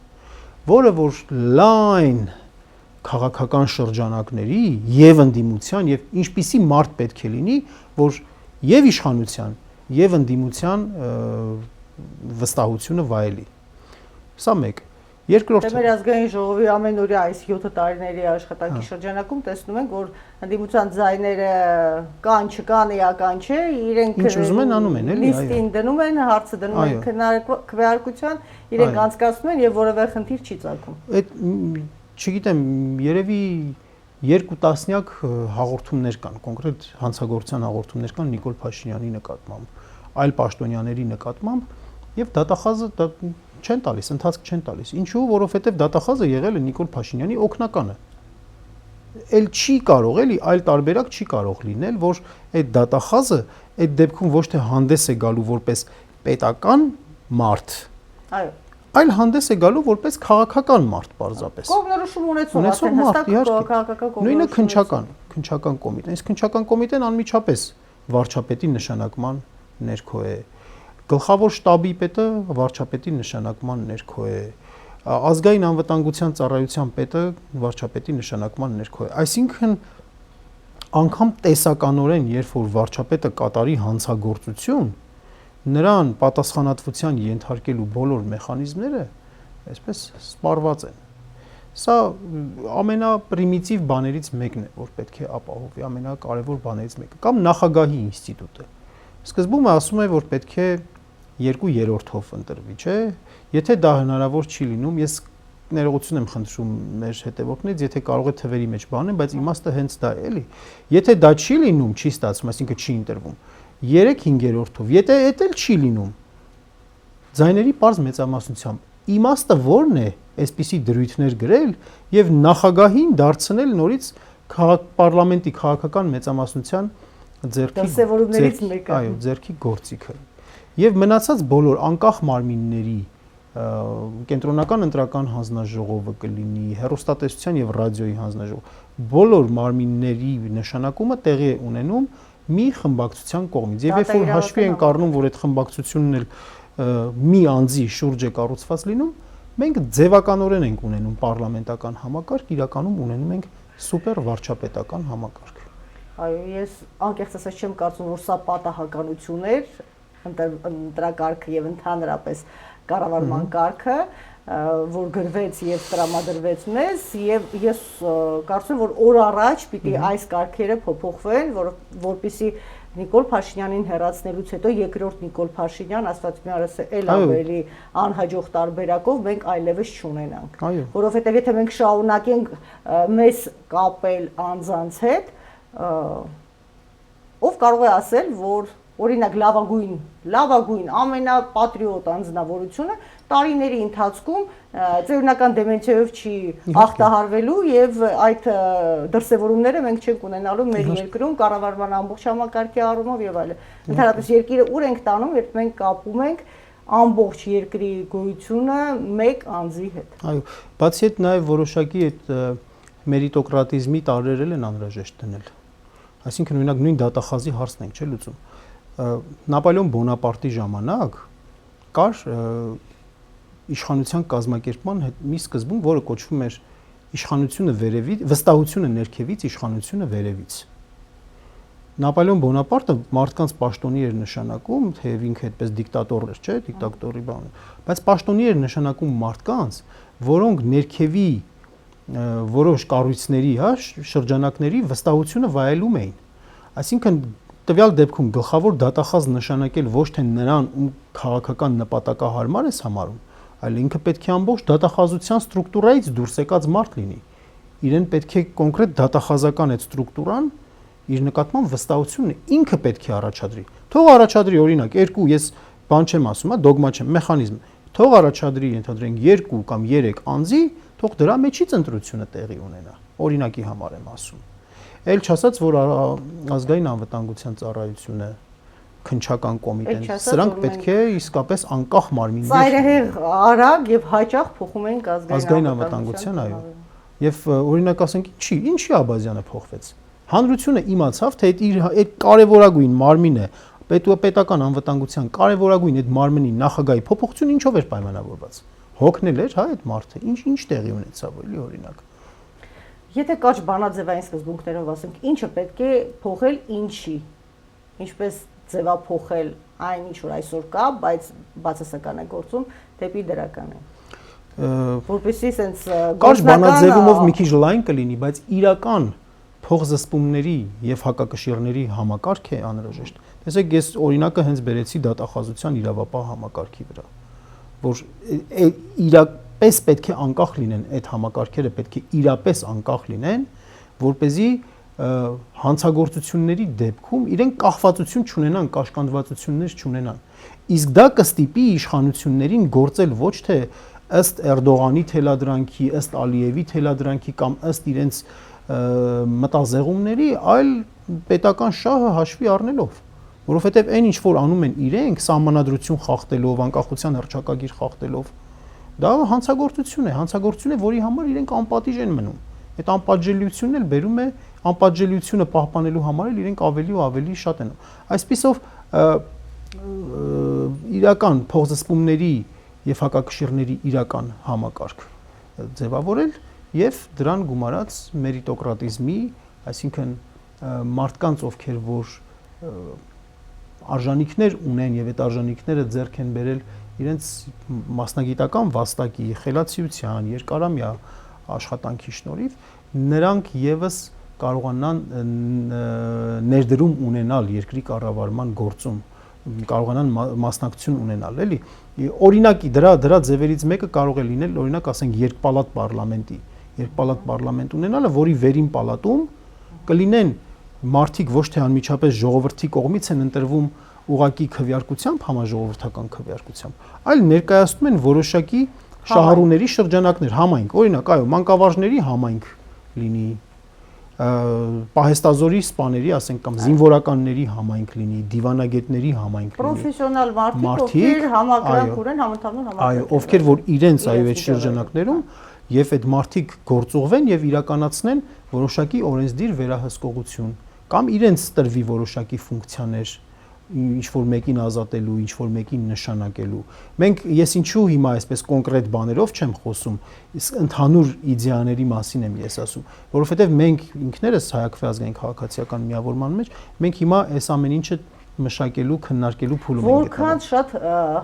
որը որ լայն քաղաքական շրջանակների եւ ընդդիմության եւ ինչպիսի մարդ պետք է լինի, որ եւ իշխանության եւ ընդդիմության վստահությունը վայելի։ Սա մեկ։ Երկրորդը մեր ազգային ժողովի ամենօրյա այս 7 տարիների աշխատանքի շրջանակում տեսնում ենք, որ ընդդիմության ձայները կան, չկան, էական չէ, իրենք ինչ ուզում են անում են, էլի, լիստին դնում են, հարցը դնում են քվեարկության, իրենք անցկացնում են եւ որևէ խնդիր չի ծագում։ Այդ չգիտեմ, երևի 2 տասնյակ հաղորդումներ կան, կոնկրետ հանցագործության հաղորդումներ կան Նիկոլ Փաշինյանի նկատմամբ, այլ պաշտոնյաների նկատմամբ եւ դատախազը չեն տալիս, ընթացք չեն տալիս։ Ինչու, որովհետեւ դատախազը եղել է Նիկոլ Փաշինյանի օգնականը։ Էլ չի կարող, էլի, այլ տարբերակ չի կարող լինել, որ այդ դատախազը այդ դեպքում ոչ թե հանդես է գալու որպես պետական մարդ, այո, այլ հանդես է գալու որպես քաղաքական մարդ պարզապես։ Կողմնորոշում ունեցող քաղաքական կողմնորոշում։ Նույնը քննչական կոմիտեն, իսկ քննչական կոմիտեն անմիջապես վարչապետի նշանակման ներքո է։ Գլխավոր շտաբի պետը վարչապետի նշանակման ներքո է, ազգային անվտանգության ծառայության պետը վարչապետի նշանակման ներքո է։ Այսինքն անգամ տեսականորեն, երբ որ վարչապետը կատարի հանցագործություն, նրան պատասխանատվության ենթարկելու բոլոր մեխանիզմները այսպես սպառված են։ Սա ամենապրիմիտիվ բաներից մեկն է, որ պետք է ապահովի, ամենակարևոր բաներից մեկը, կամ նախագահի ինստիտուտը։ Սկզբում ասում է, որ պետք է 2/3-ով ընտրվի, չէ՞։ Եթե դա հնարավոր չի լինում, ես ներողություն եմ խնդրում մեր հետևորդներից, եթե կարող է թվերի մեջ բանեմ, բայց իմաստը հենց դա է, էլի։ Եթե դա չի լինում, չի ստացվում, այսինքն չի ընտրվում 3/5-ով, եթե դա էլ չի լինում, ձայների պարզ մեծամասնությամբ իմաստը ո՞րն է այսպիսի դրույթներ գրել եւ նախագահին դարձնել նորից պարլամենտի քաղաքական մեծամասնության ձեռքի գործիքը։ Եվ մնացած բոլոր անկախ մարմինների կենտրոնական ընտրական հանձնաժողովը կլինի, հեռուստատեսության եւ ռադիոյի հանձնաժողով, բոլոր մարմինների նշանակումը տեղի է ունենում մի խմբակցության կողմից։ Եվ երբ որ հաշվի ենք առնում, որ այդ խմբակցությունն էլ մի անձի շուրջ է կառուցված լինում, մենք ձևականորեն ենք ունենում պարլամենտական համակարգ, իրականում ունենում ենք սուպեր վարչապետական համակարգ։ Այո, ես անկեղծ ասած չեմ կարծում, որ սա պատահականություն էր, ընտրակարգը եւ ընդհանրապես կառավարման կարգը, որ գրվեց եւ տրամադրվեց մեզ, եւ ես կարծում եմ, որ օր առաջ պիտի այս կարգերը փոփոխվեն, որպեսզի Նիկոլ Փաշինյանին հեռացնելուց հետո երկրորդ Նիկոլ Փաշինյան, ասված մի արս էլ ավելի անհաջող տարբերակով մենք այլևս չունենանք։ Որովհետեւ եթե մենք շարունակենք մեզ կապել անձանց հետ, ով կարող է ասել, որ օրինակ լավագույն ամենապատրիոտ անձնավորությունը տարիների ընթացքում ծերունական դեմենցիայով չի ախտահարվելու եւ այդ դրսեւորումները մենք չենք ունենալու մեր երկրում կառավարման ամբողջ համակարգի առումով եւ այլն։ Ընդհանրապես երկիրը ուր ենք տանում, երբ մենք կապում ենք ամբողջ երկրի գոյությունը մեկ անձի հետ։ Այո, բացի այդ նաեւ որոշակի այդ մերիտոկրատիզմի տարրերել են անհրաժեշտ դնել։ Այսինքն օրինակ նույն դատախազի հարցն ենք, չէ՞ լուծում։ Նապոլեոն Բոնապարտի ժամանակ կար իշխանության կազմակերպման մի սկզբում, որը կոչվում էր իշխանությունը վերևից, վստահությունը ներքևից, իշխանությունը վերևից։ Նապոլեոն Բոնապարտը մարդկանց պաշտոնի էր նշանակում, թեև ինքը այդպես դիկտատոր էր, չէ՞, դիկտատորի բան, բայց պաշտոնի էր նշանակում մարդկանց, որոնք ներքևի որոշ կառույցների, հա, շրջանակների վստահությունը վայելում էին։ Այսինքն տվյալ դեպքում գլխավոր դատախազ նշանակել ոչ թե նրան ում քաղաքական նպատակահարմար է համարում, այլ ինքը պետք է ամբողջ դատախազության ստրուկտուրայից դուրս եկած մարդ լինի։ Իրեն պետք է կոնկրետ դատախազական այդ ստրուկտուրան իր նկատմամբ վստահությունը ինքը պետք է առաջադրի։ Թող առաջադրի օրինակ 2, ես բան չեմ ասում, հա, դոգմա չեմ, մեխանիզմ։ Թող առաջադրի, ընդհանրենք 2 կամ 3 անձի, թող դրա մեջից ընտրությունը տեղի ունենա։ Օրինակի համար եմ ասում։ Էլ չասած, որ ազգային անվտանգության ծառայությունը, քննչական կոմիտեն, սրանք պետք է իսկապես անկախ մարմիններ։ Ծայրահեղ արագ եւ հաճախ փոխում են ազգային անվտանգության, այո։ Եվ օրինակ ասենք, ինչի Աբազյանը փոխվեց։ Հանրությունը իմացավ, թե այդ կարևորագույն մարմինը, պետական անվտանգության կարևորագույն այդ մարմնի նախագահի փոփոխությունը ինչով էր պայմանավորված։ Հոգնել էր, հա, այդ մարդը, ինչ տեղի ունեցավ, էլի օրինակ։ Եթե կարճ բանաձևային սկզբունքներով ասենք, ինչը պետք է փոխել ինչի, ինչպես ձևափոխել այն ինչ որ այսօր կա, բայց բացասական է գործում դեպի դրական է։ Որպեսզի sense կարճ բանաձևումով մի քիչ լայն կլինի, բայց իրական փոխզսպումների եւ հակակշիռների համակարգ է անհրաժեշտ։ Տեսեք, ես օրինակը հենց բերեցի դատախազության իրավապահ համակարգի վրա, որ իրապես պետք է անկախ լինեն այդ համակարգերը, պետք է իրապես անկախ լինեն, որպեսզի հանցագործությունների դեպքում իրենք կախվածություն չունենան, կաշկանդվածություններ չունենան։ Իսկ դա կստիպի իշխանություններին գործել ոչ թե ըստ Էրդողանի թելադրանքի, ըստ Ալիևի թելադրանքի կամ ըստ իրենց մտազեղումների, այլ պետական շահը հաշվի առնելով, որովհետև այն ինչ որ անում են իրենք սահմանադրություն խախտելով, անկախության հռչակագիր խախտելով, դա հանցագործություն է, որի համար իրենք անպատիժ են մնում։ Այդ անպատժելիությունն էլ բերում է անպատժելիությունը պահպանելու համար էլ իրենք ավելի ու ավելի շատ են։ Այսպիսով իրական փոխզսպումների եւ հակակշիռների իրական համակարգ ձևավորել եւ դրան գումարած մերիտոկրատիզմի, այսինքն մարդկանց, ովքեր որ արժանինքներ ունեն եւ այդ արժանինքները ձեռք են բերել իրենց մասնագիտական վաստակի, խելացիության, երկարամյա աշխատանքի շնորհիվ, նրանք եւս կարողանան ներդրում ունենալ երկրի կառավարման գործում, կարողանան մասնակցություն ունենալ, էլի։ Օրինակի դրա ձևերից մեկը կարող է լինել, օրինակ ասենք երկպալատ պարլամենտ ունենալը, որի վերին պալատում կլինեն մարդիկ ոչ թե անմիջապես ժողովրդի կողմից են ընտրվում ուղակի քվեարկությամբ, համաժողովրդական քվեարկությամբ, այլ ներկայացնում են որոշակի շահառուների շրջանակներ, համայնք, օրինակ, այո, մանկավարժների համայնք լինի, պահեստազորի սպաների, ասենք կամ զինվորականների համայնք լինի, դիվանագետների համայնք լինի։ Պրոֆեսիոնալ մարդիկ, ովքեր համակրանք ունեն, համընդհանուր համակրանք։ Այո, ովքեր որ իրենց այո այդ շրջանակներում եւ այդ մարդիկ գործուղվեն եւ իրականացնեն որոշակի օրենսդիր վերահսկողություն կամ իրենց տրվի որոշակի ֆունկցիաներ, ինչ որ մեկին ազատելու, ինչ որ մեկին նշանակելու։ Ես ինչու հիմա այսպես կոնկրետ բաներով չեմ խոսում, իսկ ընդհանուր իդեաների մասին եմ ես ասում, որովհետև մենք ինքներս հայ ազգային քաղաքացիական միավորման մեջ մենք հիմա այս ամեն ինչը մշակելու, քննարկելու փուլում ենք։ Որքան շատ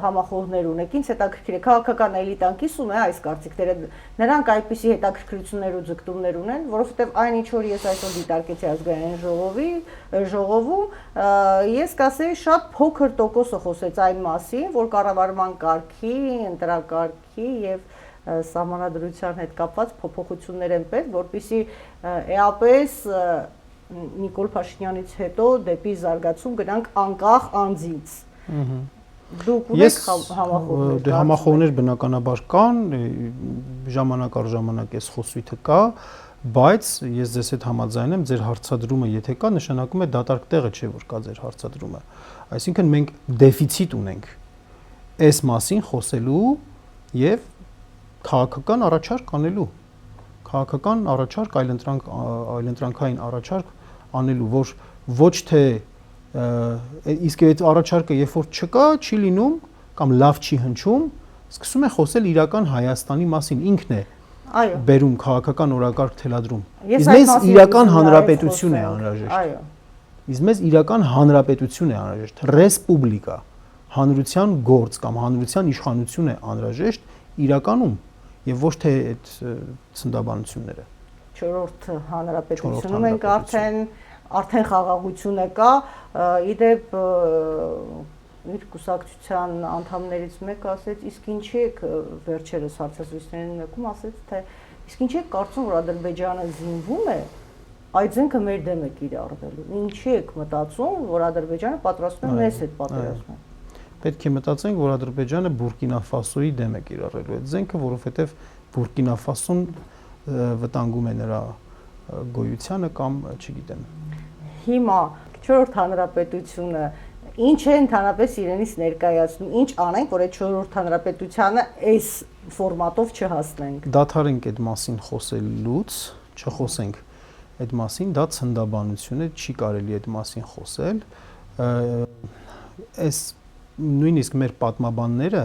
համախոհներ ունեք, ինձ հետաքրքիր է, քաղաքական էլիտան կիսում է այս կարծիքները, նրանք այդպիսի հետաքրքրություններ ու ձգտումներ ունեն, որովհետև այն ինչ որ ես այսօր դիտարկեցի ազգային ժողովում, ես կասեի շատ փոքր տոկոսը խոսեց այն մասին, որ կառավարման կարգի, ընտրակարգի եւ սահմանադրության հետ կապված փոփոխություններ են պետք, որպեսզի էապես Նիկոլ Փաշինյանից հետո դեպի զարգացում գնանք անկախ անձից։ Դուք ունեք համախոհներ։ Դե համախոհներ բնականաբար կան, ժամանակ առ ժամանակ այս խոսույթը կա, բայց ես ձեզ հետ համաձայն եմ, ձեր հարցադրումը եթե կա, նշանակում է դատարկ տեղը չէ, որ կա ձեր հարցադրումը։ Այսինքն մենք դեֆիցիտ ունենք այս մասին խոսելու եւ քաղաքական առաջարկ անելու։ Քաղաքական առաջարկ, այլընտրանքային առաջարկ անելու, որ ոչ թե իսկ այդ առաջարկը երբ որ չկա, չի լինում կամ լավ չի հնչում, սկսում է խոսել իրական Հայաստանի մասին, ինքն է բերում քաղաքական օրակարգ թելադրում։ Իսկ մեզ իրական հանրապետություն է անհրաժեշտ։ Իսկ մեզ իրական հանրապետություն է անհրաժեշտ, ռեսպուբլիկա, հանրության գործ կամ հանրության իշխանություն է անհրաժեշտ իրականում։ եւ ոչ թե այդ ցնդաբանությունները։ 4-րդ հանրապետությունում ենք արդեն խաղաղություն է կա, իդեպ իր կուսակցության անդամներից մեկը ասեց, իսկ ինչի եք վերջերս հարցազրույցներին մեկում ասեց, թե իսկ ինչի եք կարծում, որ Ադրբեջանը զինվում է, այդ զենքը մեր դեմ է կիրառվելու։ Ինչի եք մտածում, որ Ադրբեջանը պատրաստվում է մեզ հետ պատերազմել։ Պետք է մտածենք, որ Ադրբեջանը Բուրկինա Ֆասոյի դեմ է կիրառելու այդ զենքը, որովհետև Բուրկինա Ֆասոն վտանգում է նրա գոյությանը կամ չգիտեմ։ Հիմա 4-րդ հանրապետությունը ինչ է ընդհանրապես իրենից ներկայացնում, ինչ անենք, որ այդ 4-րդ հանրապետությանը այս ֆորմատով չհասնենք։ Դադարենք այդ մասին խոսելուց, չխոսենք այդ մասին, դա ցնդաբանություն է, չի կարելի այդ մասին խոսել։ Այս նույնիսկ մեր պատմաբանները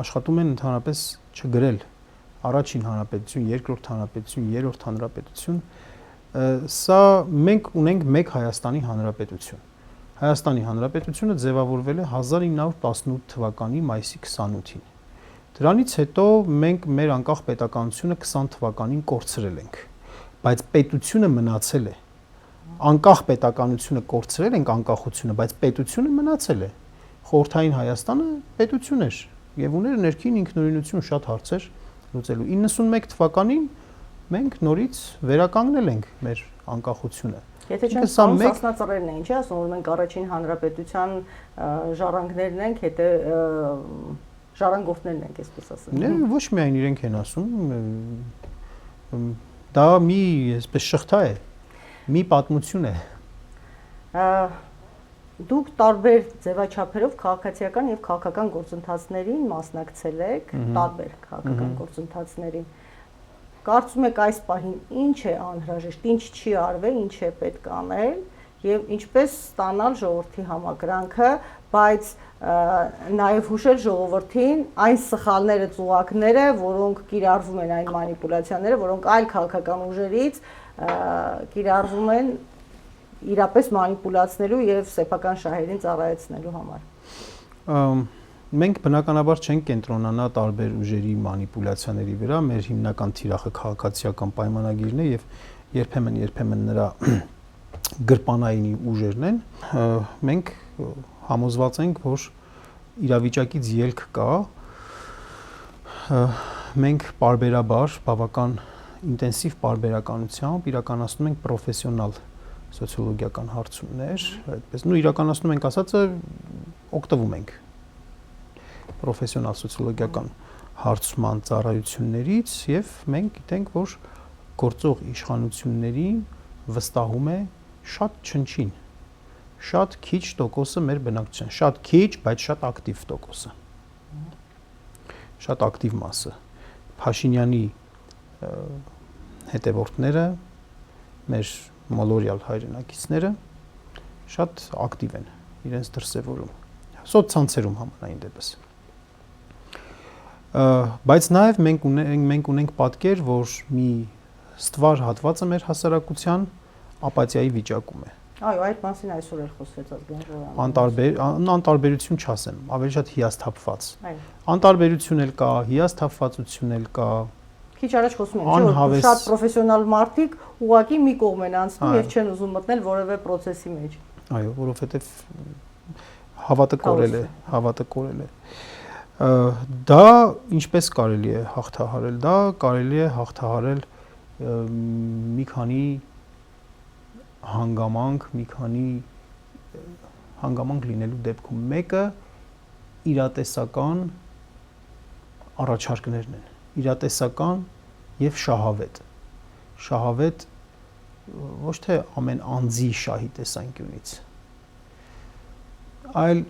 աշխատում են ընդհանրապես չգրել առաջին հանրապետություն, երկրորդ հանրապետություն, երրորդ հանրապետություն, սա մենք ունենք մեկ Հայաստանի հանրապետություն։ Հայաստանի հանրապետությունը ձևավորվել է 1918 թվականի մայիսի 28-ին։ Դրանից հետո մենք մեր անկախ պետականությունը 20 թվականին կորցրել ենք, բայց պետությունը մնացել է։ Անկախ պետականությունը կորցրել ենք անկախությունը, բայց պետությունը մնացել է։ Խորհրդային Հայաստանը պետություն էր եւ ուներ ներքին ինքնուրույնություն շատ հարցեր լուծելու։ 91 թվականին մենք նորից վերականգնել ենք մեր անկախությունը։ Եթե չենք սասնածռերն են, չէ՞ ասում, որ մենք առաջին հանրապետության ժառանգներն ենք, հետո ժառանգորդներն ենք, այսպես ասեմ։ Ոչ միայն իրենք են ասում, դա մի այսպես շղթա է, մի պատմություն է։ Դուք տարբեր ձևաչափերով քաղաքացիական եւ քաղաքական գործընթացներին մասնակցել եք, տարբեր քաղաքական գործընթացներին։ Կարծում եք այս պահին ինչ է անհրաժեշտ, ինչ չի արվել, ինչ է պետք անել եւ ինչպես ստանալ ժողովրդի համակրանքը, բայց նաեւ հուշել ժողովրդին այն սխալները, ծուղակները, որոնք կիրառվում են, այն մանիպուլյացիաները, որոնք այլ քաղաքական ուժերից կիրառվում են իրապես մանիպուլացնելու եւ սեփական շահերին ծառայեցնելու համար։ Մենք բնականաբար չենք կենտրոնանա տարբեր ուժերի մանիպուլյացիաների վրա, մեր հիմնական թիրախը քաղաքացիական պայմանագիրն է եւ երբեմն նրա գրպանային ուժերն են։ Մենք համոզված ենք, որ իրավիճակից ելք կա։ Մենք պարբերաբար բավական ինտենսիվ պարբերականությամբ իրականացնում ենք պրոֆեսիոնալ սոցիոլոգիական հարցումներ, այդպես իրականացնում ենք ասածը օգտվում ենք պրոֆեսիոնալ սոցիոլոգիական հարցման ծառայություններից եւ մենք գիտենք, որ գործող իշխանություններին վստահում է շատ չնչին, շատ քիչ տոկոսը մեր բնակչության, շատ քիչ, բայց շատ ակտիվ տոկոսը, շատ ակտիվ մասը, Փաշինյանի հետևորդները, մեր մոլորյալ հայրենակիցները շատ ակտիվ են իրենց դրսևորում, սոցցանցերում համանային դեպս։ Բայց նաև մենք ունենք պատկեր, որ մի ստվար հատվածը մեր հասարակության ապաթիայի վիճակում է։ Այո, այդ մասին այսօր էլ խոսվեց ազգային ժողովում։ Անտարբերություն չասեմ, ավելի շատ հիասթափված։ Այո։ Անտարբերություն էլ կա, հիասթափվածություն էլ կա։ Քիչ առաջ խոսում ենք, որ շատ պրոֆեսիոնալ մարդիկ ուղղակի մի կողմ են անցնում եւ չեն ուզում մտնել որևէ process-ի մեջ։ Այո, որովհետեւ հավատը կորել է։ Դա ինչպես կարելի է հաղթահարել։ Դա կարելի է հաղթահարել մի քանի հանգամանք լինելու դեպքում։ Մեկը իրատեսական առաջարկներն են։ Իրատեսական եւ շահավետ։ Շահավետ ոչ թե ամեն անձի շահի տեսանկյունից, այլ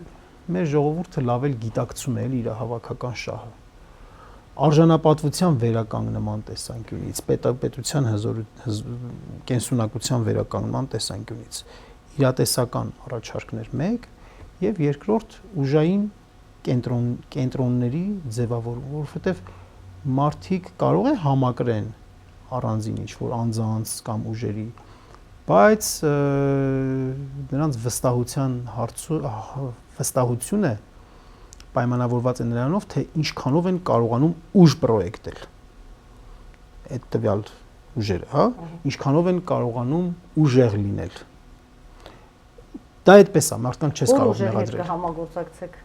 մեր ժողովուրդը լավ էլ գիտակցում է իր հավաքական շահը։ Արժանապատվության վերականգնման տեսանկյունից, պետության կենսունակության վերականգնման տեսանկյունից, իրատեսական առաջարկներ մեկ եւ երկրորդ ուժային կենտրոնների ձևավորում, որովհետեւ մարդիկ կարող է համակրեն առանձին ինչ-որ անձանց կամ ուժերի, բայց նրանց վստահությունը պայմանավորված է նրանով, թե ինչքանով են կարողանում ուժ պրոյեկտել այդ տվյալ ուժերը, հա, ինչքանով են կարողանում ուժեղ լինել։ Դա այդպես է, մարդկանց չես կարող մեղադրել։ Համագործակցեք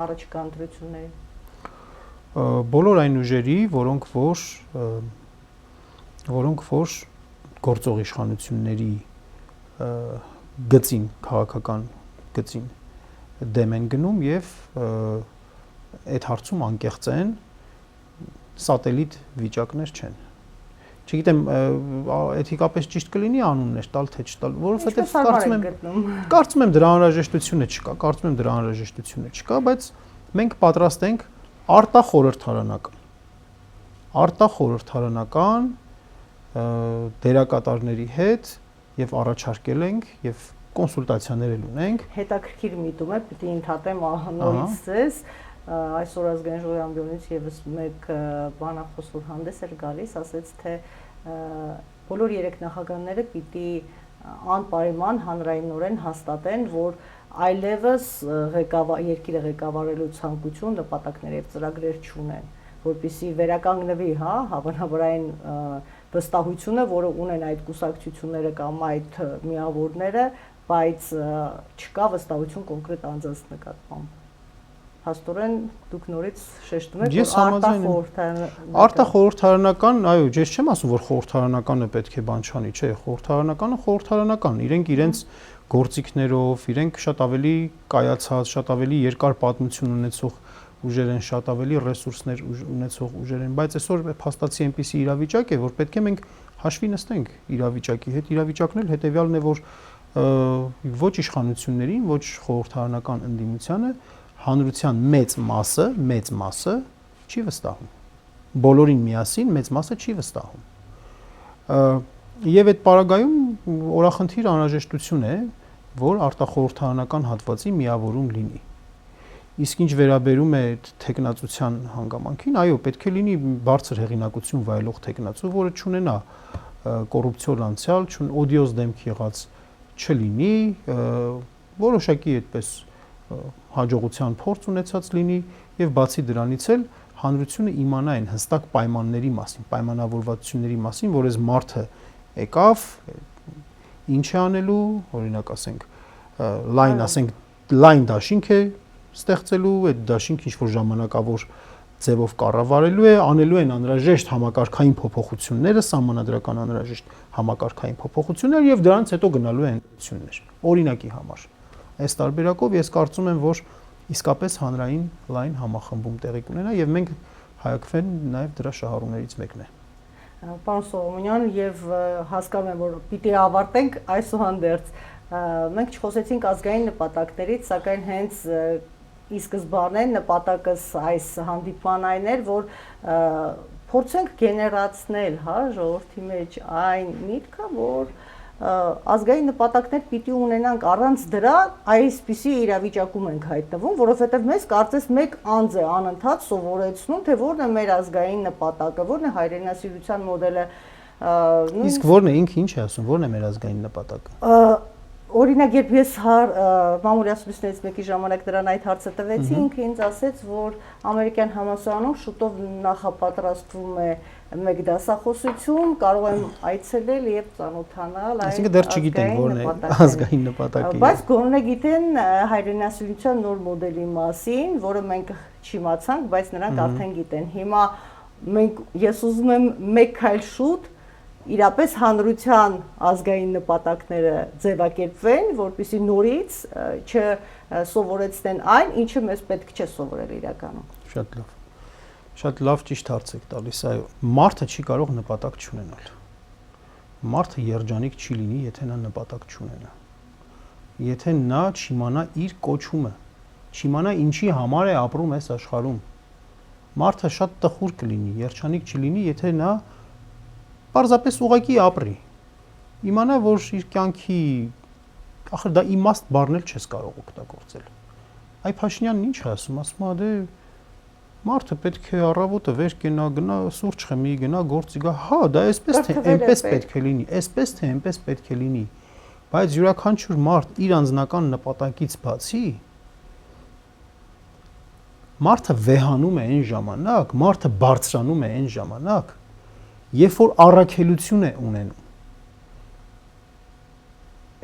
առաջիկա ընտրություններին։ Բոլոր այն ուժերի, որոնք որ գործող իշխանությունների գծին, քաղաքական գծին դեմ են գնում եւ այդ հարցում անկեղծ են, սատելիտ վիճակներ չեն։ Չգիտեմ, էթիկապես ճիշտ կլինի անուններ տալ թե չտալ, որովհետեւ կարծում եմ դրա անհրաժեշտությունը չկա, բայց մենք պատրաստ ենք արտախորհրդարանական դերակատարների հետ եւ առաջարկել ենք եւ կոնսուլտացիաներ ունենք։ Հետաքրքիր միտում է, պիտի ընդհատեմ նորից ձեզ, այսօր ազգային ժողովի ամբիոնից եւս մեկ բանախոս որ հանդես էր գալիս, ասաց թե բոլոր երեք նախագահները պիտի անպայման հանրայինորեն հաստատեն, որ այլևս երկիրը ղեկավարելու ցանկություն, նպատակներ եւ ծրագրեր չունեն, որպեսզի վերականգնվի, հա, հավանաբար այն վստահությունը, որը ունեն այդ կուսակցությունները կամ այդ միավորները, բայց չկա վստահություն կոնկրետ անձանց նկատմամբ։ Հաստորեն դուք նորից շեշտում եք, որ արտախորհրդարանական, այո, ես չեմ ասում, որ խորհրդարանականը պետք է բան չանի, չէ, խորհրդարանական, իրենք իրենց գործիքներով, իրենք շատ ավելի կայացած, շատ ավելի երկար պատմություն ունեցող ուժեր են, շատ ավելի ռեսուրսներ ունեցող ուժեր են, բայց այսօր փաստացի այնպիսի իրավիճակ է, որ պետք է մենք հաշվի նստենք իրավիճակի հետ, իրավիճակն էլ հետեւյալն է, որ ոչ իշխանություններին, ոչ խորհրդարանական ընդդիմությանը հանրության մեծ մասը չի վստահում։ Բոլորին միասին մեծ մասը չի վստահում։ Եվ այդ պարագայում օրախնդիր անհրաժեշտություն է, որ արտախորհրդարանական հատվածի միավորում լինի։ Իսկ ինչ վերաբերում է թեկնածության հանգամանքին, այո, պետք է լինի բարձր հեղինակություն վայելող թեկնածու, որը չունենա կոռուպցիոն անցյալ, օդիոզ դեմք եղած չլինի, որոշակի այդպես հաջողության փորձ ունեցած լինի եւ բացի դրանից էլ հանրությունը իմանա այն հստակ պայմանների մասին, պայմանավորվածությունների մասին, որ այս մարդը եկավ, ինչ է անելու, օրինակ ասենք, լայն դաշինք է ստեղծելու, այդ դաշինքը ինչ որ ժամանակավոր ձևով կառավարելու է, անելու են անհրաժեշտ համակարգային փոփոխությունները, սահմանադրական անհրաժեշտ համակարգային փոփոխություններ եւ դրանից հետո գնալու են ընտրություններ։ Օրինակի համար այս տարբերակով ես կարծում եմ, որ իսկապես հանրային լայն համախմբում տեղի կունենա եւ մենք հայակվեն նաեւ դրա շահառուներից մեկն է։ Պարոն Սողոմոնյան, եւ հասկանում եմ, որ պիտի ավարտենք այսուհանդերձ։ Մենք չխոսեցինք ազգային նպատակներից, սակայն հենց ի սկզբանե նպատակս այս հանդիպման այն էր, որ փորձենք գեներացնել, հա, ժողովրդի մեջ այն միտքը, որ ազգային նպատակներ պիտի ունենանք, առանց դրա այսպիսի իրավիճակում ենք հայտնվում, որովհետև մեզ կարծես մեկ անձ է անընդհատ սովորեցնում, թե որն է մեր ազգային նպատակը, որն է հայրենասիրության մոդելը։ Իսկ որն է, ինքը ինչ է ասում, որն է մեր ազգային նպատակը։ Օրինակ, երբ ես մամուլի ասուլիսներից մեկի ժամանակ դրան այդ հարցը տվեցի, ինքը ինձ ասեց, որ ամերիկյան համալսարանում շուտով նախապատրաստվում է մեկ դասախոսություն, կարող եմ այցելել եւ ծանոթանալ այն ազգային նպատակի։ Բայց գոնե գիտեն հայրենասիրության նոր մոդելի մասին, որը մենք չիմացանք, բայց նրանք արդեն գիտեն։ Հիմա ես ուզում եմ մեկ քայլ շուտ իրապես հանրության ազգային նպատակները ձևակերպվեն, որպեսզի նորից չսովորեցնեն այն, ինչը մեզ պետք չէ սովորել իրականում։ Շատ լավ ճիշտ հարց եք տալիս, այո, մարդը չի կարող նպատակ չունենալ։ Մարդը երջանիկ չի լինի, եթե նա նպատակ չունենա։ Եթե նա չիմանա իր կոչումը, չիմանա ինչի համար է ապրում այս աշխարհում։ Մարդը շատ տխուր կլինի, երջանիկ չլինի, եթե նա պարզապես ուղղակի ապրի։ Իմանա, որ իր կյանքի, ախր դա իմաստ բառն էլ չես կարող օգտագործել։ Այ Փաշինյանն ինչ է ասում, ասում է, դե մարդը պետք է առավոտը վեր կենա, գնա սուրճ խմի, գնա գործի գա, հա, դա այսպես թե այնպես պետք է լինի, այսպես թե այնպես պետք է լինի, բայց յուրաքանչյուր մարդ իր անձնական նպատակից բացի Մարդը վեհանում է այն ժամանակ, մարդը բարձրանում է այն ժամանակ, երբ որ առաքելություն է ունենում։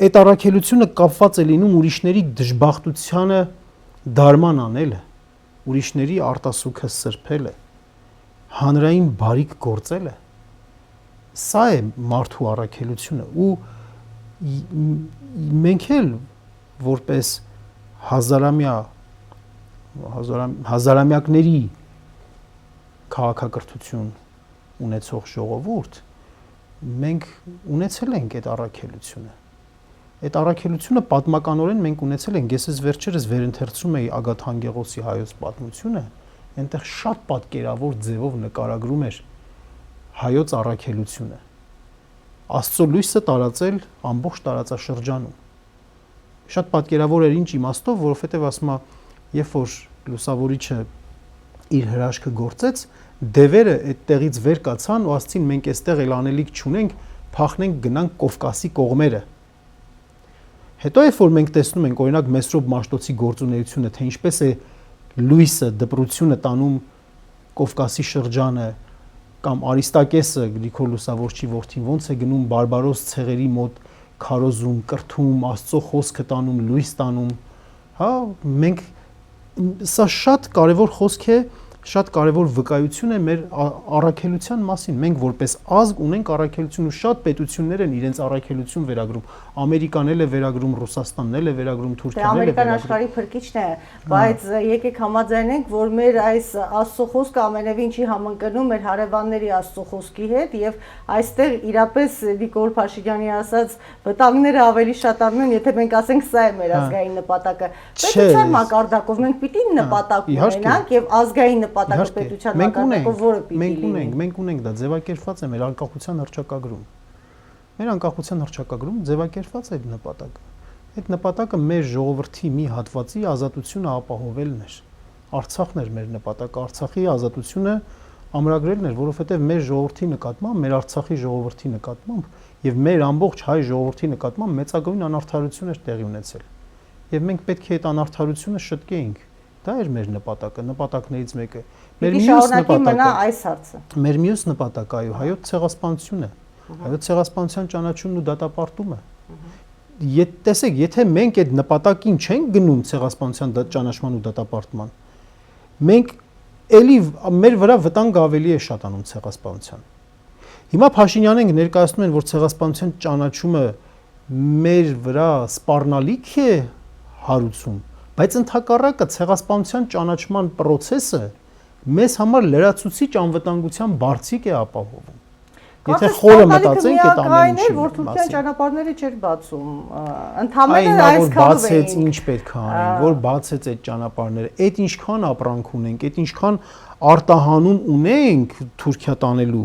Այդ առաքելությունը կապված է լինում ուրիշների դժբախտությանը դարման անելը, ուրիշների արտասուքը սրբելը, հանրային բարիք գործելը։ Սա է մարդու առաքելությունը ու մենք էլ որպես հազարամյակների քաղաքակրթություն ունեցող ժողովուրդ մենք ունեցել ենք այդ առաքելությունը։ Այդ առաքելությունը պատմականորեն մենք ունեցել ենք, ես վերջերս վերընթերցում էի Ագաթ Հանգեղոսի հայոց պատմությունը, այնտեղ շատ պատկերավոր ձևով նկարագրում էր հայոց առաքելությունը։ Աստծո լույսը տարածել ամբողջ տարածաշրջանում։ Շատ պատկերավոր էր ինչ իմաստով, որովհետև ասում է, երբ որ լուսավորիչը իր հրաշքը գործեց, դևերը այդտեղից վեր կացան ու ասցին մենք այստեղ էլ անելիք չունենք, փախնենք գնանք Կովկասի կողմերը։ Հետո երբ որ մենք տեսնում ենք օրինակ Մեսրոպ Մաշտոցի գործունեությունը, թե ինչպես է լույսը, դպրությունը տանում Կովկասի շրջանը, կամ Արիստակեսը Գրիգոր Լուսավորչի որդին ոնց է գնում բարբարոս ցեղերի մոտ քարոզում, կրթում, Աստծո խոսքը տանում, լույս տանում, հա, մենք սա շատ կարևոր խոսք է, շատ կարևոր վկայություն է մեր առաքելության մասին։ Մենք որպես ազգ ունենք առաքելություն ու շատ պետություններ են իրենց առաքելություն վերագրում։ Ամերիկան էլ է վերագրում, Ռուսաստանն էլ է վերագրում, Թուրքիան էլ է վերագրում։ Ամերիկան աշխարհի փրկիչն է, բայց եկեք համաձայնենք, որ մեր այս Աստծո խոսքը ամենևին չի համընկնում մեր հարևանների Աստծո խոսքի հետ եւ այստեղ իրապես Նիկոլ Փաշինյանի ասած վտանգները ավելի շատանում են, եթե մենք ասենք սա է մեր ազգային նպատակը։ Պետության մակարդակով մենք պիտի նպատակ ունենանք եւ ազգային նպատակը պետության մակարդակով որը պիտի մենք ունենք դա ձևակերպված է մեր անկախության հռչակագրում։ Մեր անկախության հռչակագրում ձևակերպված է այդ նպատակը։ Այդ նպատակը մեր ժողովրդի մի հատվածի ազատությունը ապահովելն էր։ Արցախն էր մեր նպատակը, Արցախի ազատությունը ամրագրելն էր, որովհետև մեր ժողովրդի նկատմամբ, մեր Արցախի ժողովրդի նկատմամբ եւ մեր ամբողջ հայ ժողովրդի նկատմամբ մեծագույն անարդարություն էր տեղի ունեցել։ Եվ մենք պետք է այդ անարդարությունը շտկեինք։ Դա էր մեր նպատակը, նպատակներից մեկը։ Մեր մյուս նպատակը այս հարցը։ Մեր մյուս նպատակը այո, հայոց ցեղասպանությունը, հայոց ցեղասպանության ճանաչումն ու դատապարտումը։ Տեսեք, եթե մենք այդ նպատակին չենք գնում ցեղասպանության ճանաչման ու դատապարտման, մենք էլի մեր վրա վտանգ ավելի է շատանում ցեղասպանության։ Հիմա Փաշինյանենք ներկայացնում են, որ ցեղասպանության ճանաչումը մեր վրա սպառնալիք է հարուցում, բայց ընդհակառակը ցեղասպանության ճանաչման process-ը մեզ համար լրացուցիչ անվտանգության բարձիկ է ապահովում։ Եթե խորը մտածենք այդ ամեն ինչի, որ Թուրքիան ճանապարհները չէր բացում, ընդհանրապես այսքանով բացեց ինչ պետք է անեն, որ բացեց այդ ճանապարհները, այդ ինչքան ապրանք ունենք, այդ ինչքան արտահանում ունենք Թուրքիա տանելու,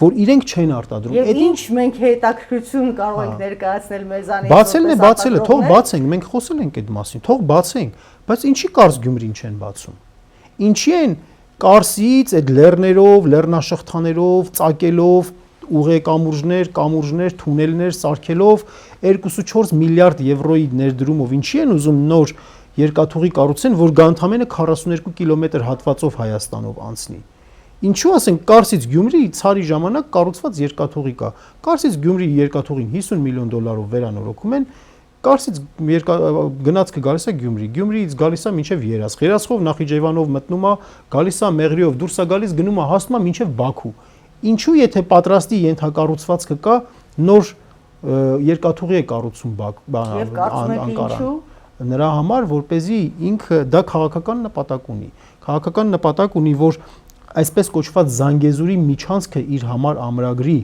որ իրենք չեն արտադրում։ Այդ ինչ մենք հետաքրքրություն կարող ենք ներկայացնել մեզանից։ Բացելն է, բացելը, թող բացենք, մենք խոսել ենք այդ մասին, թող բացենք, բայց ինչի Կարս Գյումրին չեն բացում։ Ինչի են Կարսից այդ լեռներով, լեռնաշղթաներով, ծակելով ուղեկամուրջներ, թունելներ սարքելով 2.4 միլիարդ եվրոյի ներդրումով ինչի են ուզում նոր երկաթուղի կառուցեն, որ գա ընդամենը 42 կիլոմետր հատվածով Հայաստանով անցնի։ Ինչու ասենք Կարսից Գյումրի ցարի ժամանակ կառուցված երկաթուղի կա։ Կարսից Գյումրի երկաթուղին $50 միլիոն վերանորոգում են, Կարսից գնացքը գալիս է Գյումրի, Գյումրիից գալիս է մինչև Երասխ, Երասխով Նախիջևանով մտնում է, գալիս է Մեղրիով դուրս է գալիս, գնում է հասնում է մինչև Բաքու։ Ինչու եթե պատրաստի ենթակառուցվածքը կա, նոր երկաթուղի է կառուցում Անկարան։ Նրա համար, որպեսզի ինքը դա քաղաքական նպատակ ունի։ Քաղաքական նպատակ ունի, որ այսպես կոչված Զանգեզուրի միջանցքը իր համար ամրագրի,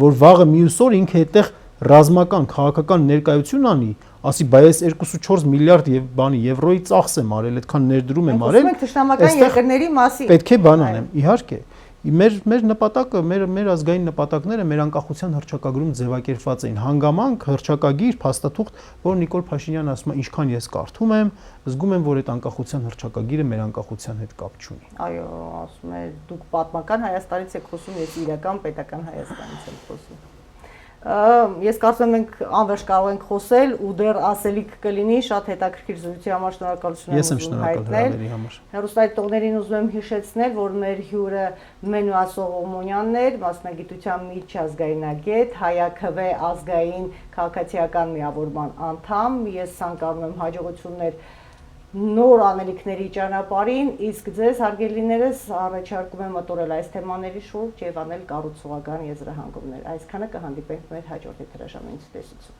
որ վաղը մյուս օր ինքը այդտեղ ռազմական քաղաքական ներկայություն անի, ասի բայ այս 2.4 միլիարդ եվրոյի ծախս եմ արել, այդքան ներդրում եմ արել։ Մենք թշնամական երկրների մասին պետք է բան անեմ, իհարկե։ Մեր նպատակը, մեր ազգային նպատակները մեր անկախության հռչակագրում ձևակերպված էին։ Հանգամանք հռչակագիր, փաստաթուղթ, որ Նիկոլ Փաշինյանը ասում է, ինչքան ես կարդում եմ, զգում եմ, որ այդ անկախության հռչակագիրը մեր անկախության հետ կապ չունի։ Այո, ասում է, դուք պատմական Հայաստանից եք խոսում, ես իրական պետական Հայաստանից եմ խոսում։ Ես կարծում եմ մենք անվերջ կարող ենք խոսել ու դեռ ասելիք կլինի, շատ հետաքրքիր զրույցի համար շնորհակալություն եմ շնորհակալ հրավերի համար։ Հեռուստադիտողներին ուզում եմ հիշեցնել, որ մեր հյուրը Մենուա Սողոմոնյանն էր, մասնագիտությամբ միջազգայնագետ, ՀԱՅԱՔՎ ազգային քաղաքացիական միավորման անդամ։ Ես ցանկանում եմ հաջողություններ նոր անելիքների ճանապարհին, իսկ ձեզ հարգելիներս առաջարկում եմ մտորել այս թեմաների շուրջ եւ անել կառուցողական եզրահանգումներ։ Այսքանը կհանդիպենք մեր հաջորդ եթերաժամին ցտեսություն։